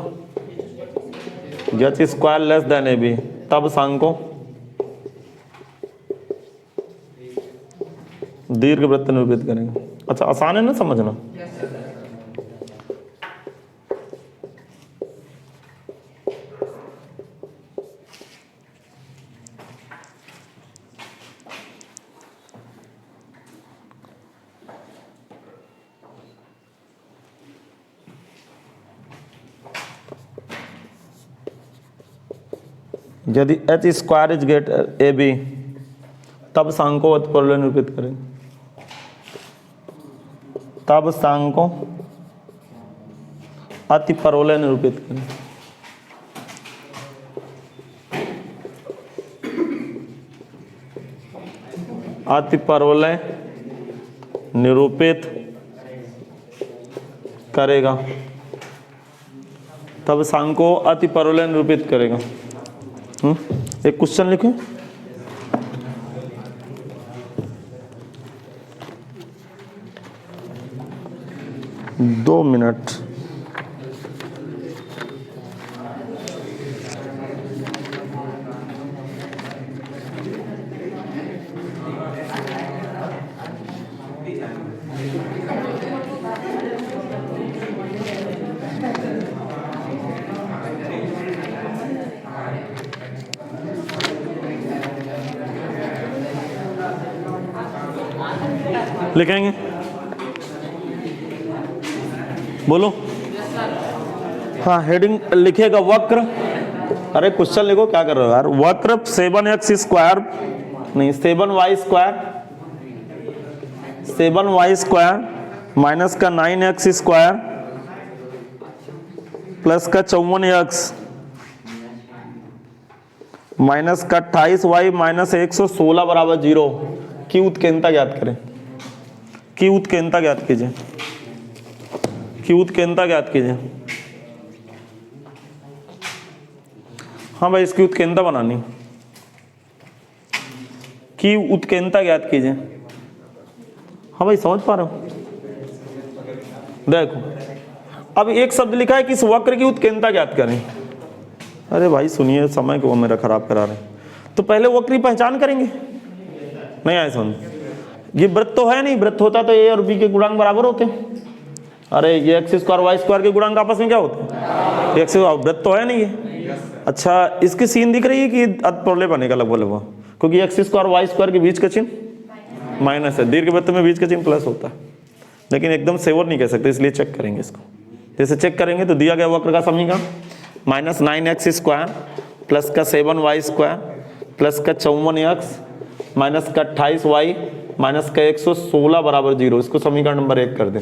H square less than A B, तब सांको दीर्घ वृत्त निरूपित करेंगे। अच्छा, आसान है ना समझना? यदि H square is greater A B, तब सांको अतिपरवलय निरूपित करेंगे, तब सांको अतिपरवलय निरूपित करें। अतिपरवलय निरूपित करेगा, तब सांको अतिपरवलय निरूपित करेगा। एक क्वेश्चन लिखें, दो मिनट। लिखेंगे, बोलो। हाँ हेडिंग लिखेगा वक्र, अरे क्वेश्चन लिखो, क्या कर रहे हो यार। वक्र 7x स्क्वायर नहीं 7y square, 7y square minus का 9x स्क्वायर प्लस का 54x माइनस का 28y माइनस 116 बराबर 0 की उत्केंद्रता ज्ञात करें। की उत्केंद्रता ज्ञात कीजिए, की उत्केंद्रता ज्ञात कीजिए। हाँ भाई इसकी उत्केंद्रता बनानी, की उत्केंद्रता ज्ञात कीजिए। हाँ भाई समझ पा रहे हो। देखो अब एक शब्द लिखा है कि इस वक्र की उत्केंद्रता ज्ञात करें। अरे भाई सुनिए, समय को मेरा खराब करा रहे हैं। तो पहले वक्र की पहचान करेंगे, नहीं आए समझ। ये वृत्त तो है नहीं, वृत्त होता तो ए और बी के गुणांक बराबर होते हैं। अरे ये एक्स स्क्वायर वाई स्क्वायर के गुणांक आपस में क्या होते हैं, एक्स, वृत्त तो है नहीं ये। अच्छा इसकी सीन दिख रही है कि अतप्रलय बनेगा लगभग लगभग, क्योंकि एक्स स्क्वायर वाई स्क्वायर के बीच का चिन्ह माइनस है, दीर्घवृत्त में बीच का चिन्ह प्लस होता है। लेकिन एकदम सेवर नहीं कह सकते, इसलिए चेक करेंगे इसको। जैसे चेक करेंगे तो दिया गया वक्र का समीकरण माइनस 9x स्क्वायर प्लस का 7y स्क्वायर प्लस का 54x माइनस का 28y माइनस का 116 बराबर 0, इसको समीकरण नंबर 1 कर दें।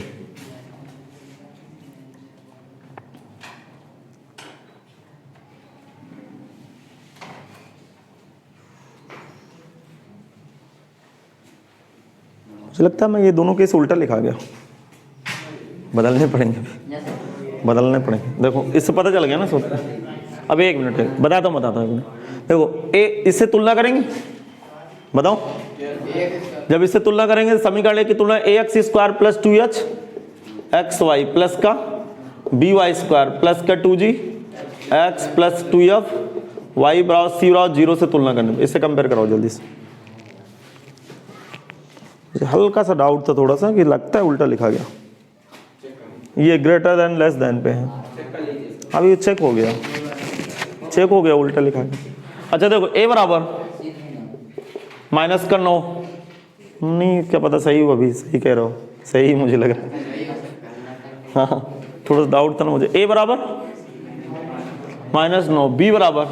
मुझे लगता है मैं ये दोनों केस उल्टा लिखा गया, बदलने पड़ेंगे, बदलने पड़ेंगे। देखो इससे पता चल गया ना सोच। अब एक मिनट बताता हूँ एक मिनट। देखो ए इससे तुलना करेंगे, बताओ। जब इससे तुलना करेंगे समीकरण की तुलना ax square plus 2h xy plus का by स्क्वायर प्लस का 2g x plus 2f y बराबर c बराबर 0 से तुलना करने। इससे कंपेयर कराओ जल्दी से। हल्का सा डाउट था थोड़ा सा कि लगता है उल्टा लिखा गया। ये ग्रेटर देन लेस देन पे है, अभी ये चेक हो गया, चेक हो गया, उल्टा लिखा गया। अच्छा देखो a बराबर माइनस का 9, नहीं क्या पता सही हो, अभी सही कह रहे हो, सही मुझे लग रहा है। हाँ थोड़ा सा डाउट था ना मुझे। a बराबर माइनस 9, b बराबर,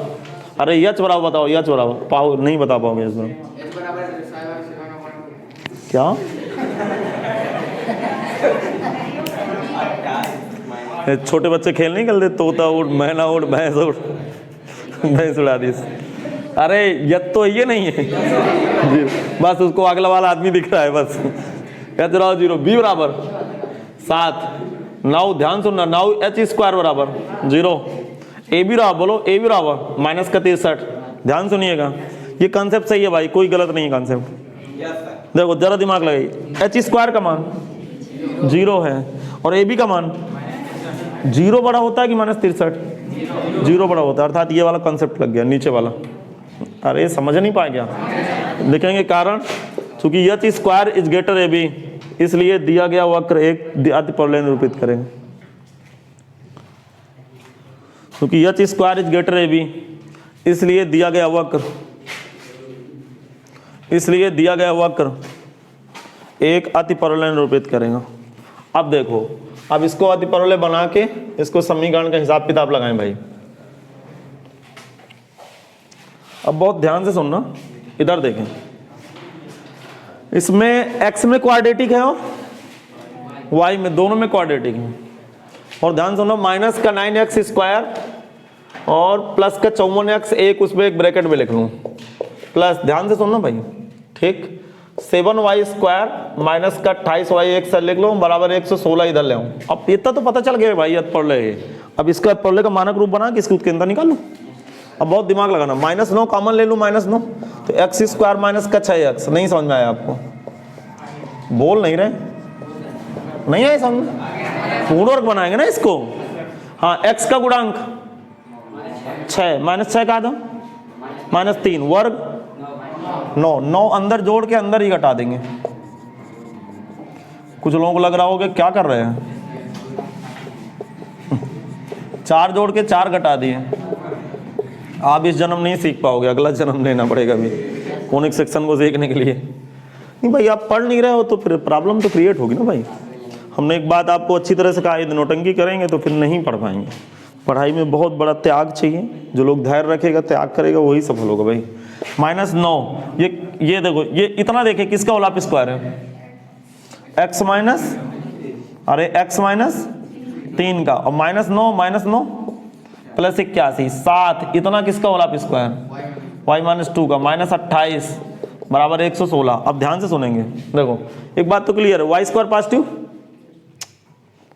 अरे h बराबर बताओ, h बराबर पाओ, नहीं बता पाओगे इस बार क्या। छोटे बच्चे खेल नहीं खेलते, तोता उड़ मैना उड़ भैंस उड़, भैंस उड़ा दी। अरे यद तो ये नहीं है जी, बस उसको अगला वाला आदमी दिख रहा है बस। कहते रहो 0, b बराबर 7, 9 ध्यान सुनना, 9h स्क्वायर बराबर 0, a भी रहा, बोलो a भी बराबर माइनस का 63, ध्यान सुनिएगा। ये कॉन्सेप्ट सही है भाई, कोई गलत नहीं है कॉन्सेप्ट। देखो जरा दिमाग लगाइए, एच स्क्वायर का मान 0 है और ए बी का मान 0 बड़ा होता है कि माइनस 63, 0 बड़ा होता है, अर्थात ये वाला कॉन्सेप्ट लग गया नीचे वाला। अरे समझ नहीं पाए क्या, लिखेंगे कारण चूंकि H square is greater A B, इसलिए दिया गया वक्र एक अतिपरवलय निरूपित करेंगे। क्योंकि H square is greater A B, इसलिए दिया गया वक्र, इसलिए दिया गया वक्र एक अतिपरवलय निरूपित करेगा। अब देखो, अब इसको अतिपरवलय बना के इसको समीकरण का हिसाब किताब लगाएं भाई। अब बहुत ध्यान से सुनना, इधर देखें, इसमें x में क्वाड्रेटिक है और y में, दोनों में क्वाड्रेटिक है। और ध्यान सुनो, माइनस का 9x स्क्वायर और प्लस का 54x, एक उसमें एक ब्रैकेट में लिख लूं, प्लस ध्यान से सुनना भाई, ठीक, 7y स्क्वायर माइनस का 28y एक साथ लिख लो बराबर 116 इधर ले आऊं। अब इतना तो पता चल गया भाई अतिपरवलय है। अब इसका अतिपरवलय का मानक रूप बना के इसकी उत्केंद्रता निकालूं। अब बहुत दिमाग लगाना, -9 कॉमन ले लूं, -9 तो x स्क्वायर माइनस का 6x, नहीं समझ में आया आपको, बोल नहीं रहे, नहीं आए समझ, पूर्ण वर्ग बनाएंगे ना इसको। हाँ x का गुणांक 6 -6 का आधा -3 वर्ग 9 अंदर जोड़ के अंदर ही घटा देंगे। कुछ लोगों को लग रहा होगा क्या कर रहे हैं, 4 जोड़ के 4 घटा दिए। आप इस जन्म नहीं सीख पाओगे, अगला जन्म लेना पड़ेगा अभी कोनिक सेक्शन को सीखने के लिए। नहीं भाई, आप पढ़ नहीं रहे हो तो फिर प्रॉब्लम तो क्रिएट होगी ना भाई। हमने एक बात आपको अच्छी तरह से कहा, यदि नोटंकी करेंगे तो फिर नहीं पढ़ पाएंगे। पढ़ाई में बहुत बड़ा त्याग चाहिए, जो लोग धैर्य रखेगा, त्याग करेगा, वही सफल होगा भाई। -9, ये देखो, ये इतना देखे किसका होल स्क्वायर है? x माइनस, अरे x माइनस 3 का, और -9 प्लस 81, 7, इतना किसका होल स्क्वायर? y -2 का, -28 बराबर 116। अब ध्यान से सुनेंगे, देखो एक बात तो क्लियर है, y स्क्वायर पॉजिटिव,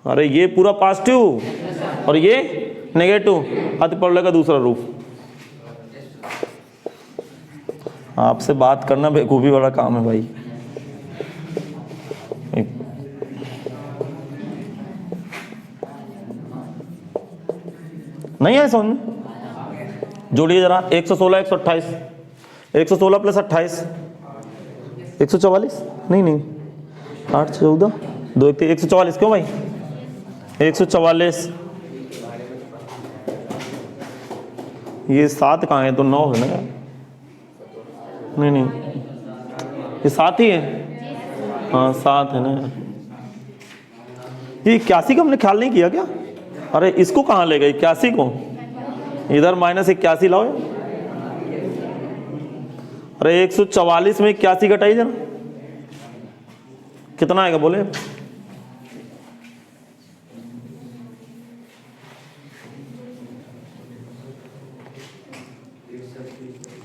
अरे ये पूरा पॉजिटिव और ये नेगेटिव, अतिपौले का दूसरा रूप। आपसे बात करना बेवकूफ़ी वाला काम है भाई। नहीं है समझ में? जोड़िए जरा, 116 128, 116 प्लस 28 144, नहीं 8 14 2 144, क्यों भाई 144, ये 7 कहाँ है? तो 9 है ना यार, नहीं ये 7 ही है, हाँ 7 है ना यार। ये 81 का हमने ख्याल नहीं किया क्या? अरे इसको कहाँ ले गए 81 को? इधर -81 लाओ। अरे 144 में 81 घटाइए जरा, कितना आएगा बोले?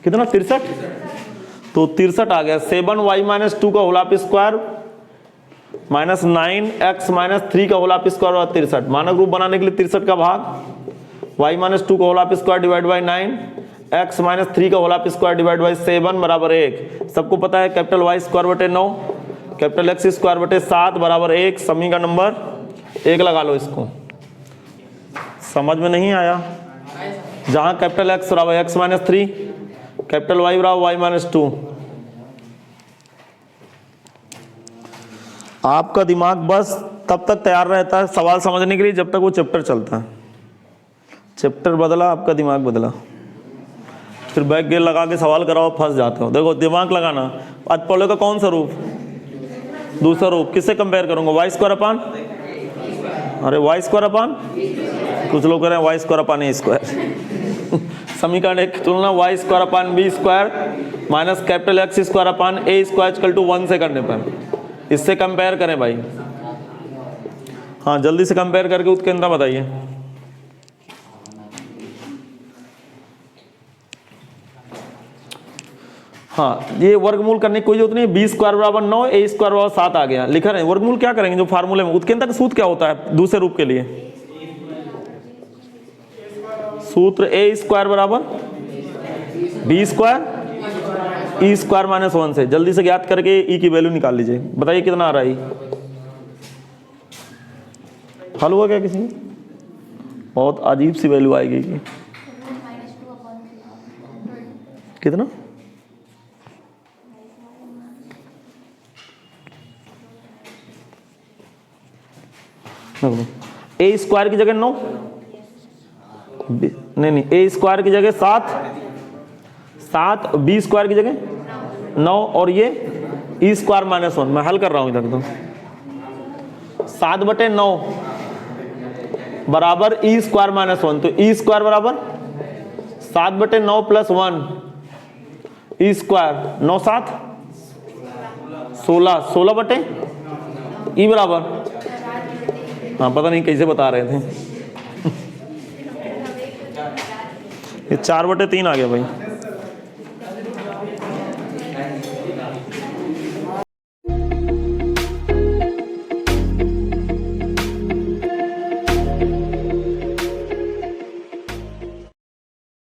कितना? 63। तो 63 आ गया। 7y -2 का होल स्क्वायर -9x -3 का होल स्क्वायर और 63। मानक रूप बनाने के लिए 63 का भाग y -2 का whole square divide by 9, x -3 का होल स्क्वायर डिवाइड बाई 7 बराबर 1। सबको पता है कैपिटल Y स्क्वायर बटे 9, कैपिटल X स्क्वायर बटे 7 बराबर 1। समी का नंबर 1 लगा लो इसको। समझ में नहीं आया? जहां कैपिटल X बराबर x -3, कैपिटल Y बराबर y -2। आपका दिमाग बस तब तक तैयार रहता है सवाल समझने के लिए जब तक वो चैप्टर चलता है। चैप्टर बदला, आपका दिमाग बदला, फिर बैक गियर लगा के सवाल कराओ, फंस जाते हो। देखो दिमाग लगाना, अतपोले का कौन सा रूप? दूसरा रूप। किससे कंपेयर करूंगा? y स्क्वायर अपान, अरे y स्क्वायर अपान, कुछ लोग कह रहे हैं y square upon a square. समीकरण एक तुलना y square upon b square minus capital X square upon a square equal to 1 से करने पर, इससे कंपेयर करें भाई। हाँ जल्दी से कंपेयर करके उसके अंदर बताइए। हाँ ये वर्गमूल करने की कोई जरूरत नहीं। बी स्क्वायर बराबर 9, ए स्क्वायर बराबर 7 आ गया, लिखा रहे। वर्गमूल क्या करेंगे जो फार्मूले में, उसके अंदर का सूत्र क्या होता है दूसरे रूप के लिए? सूत्र ए स्क्वायर बराबर बी स्क्वायर ई स्क्वायर -1 से। जल्दी से ज्ञात करके ई की वैल्यू निकाल लीजिए। बताइए कितना आ रहा है? हल हुआ क्या किसी में? बहुत अजीब सी वैल्यू आएगी कि कितना? ए स्क्वायर की जगह 9, नहीं ए स्क्वायर की जगह 7, बी स्क्वायर की जगह 9 और ये ई स्क्वायर -1। मैं हल कर रहा हूं इधर तो। 7 बटे 9 बराबर ई स्क्वायर -1, तो ई स्क्वायर बराबर 7 बटे 9 प्लस 1 ई स्क्वायर, 9 7 16, 16 बटे ई बराबर, हाँ पता नहीं कैसे बता रहे थे। ये 4 बटे 3 आ गया भाई।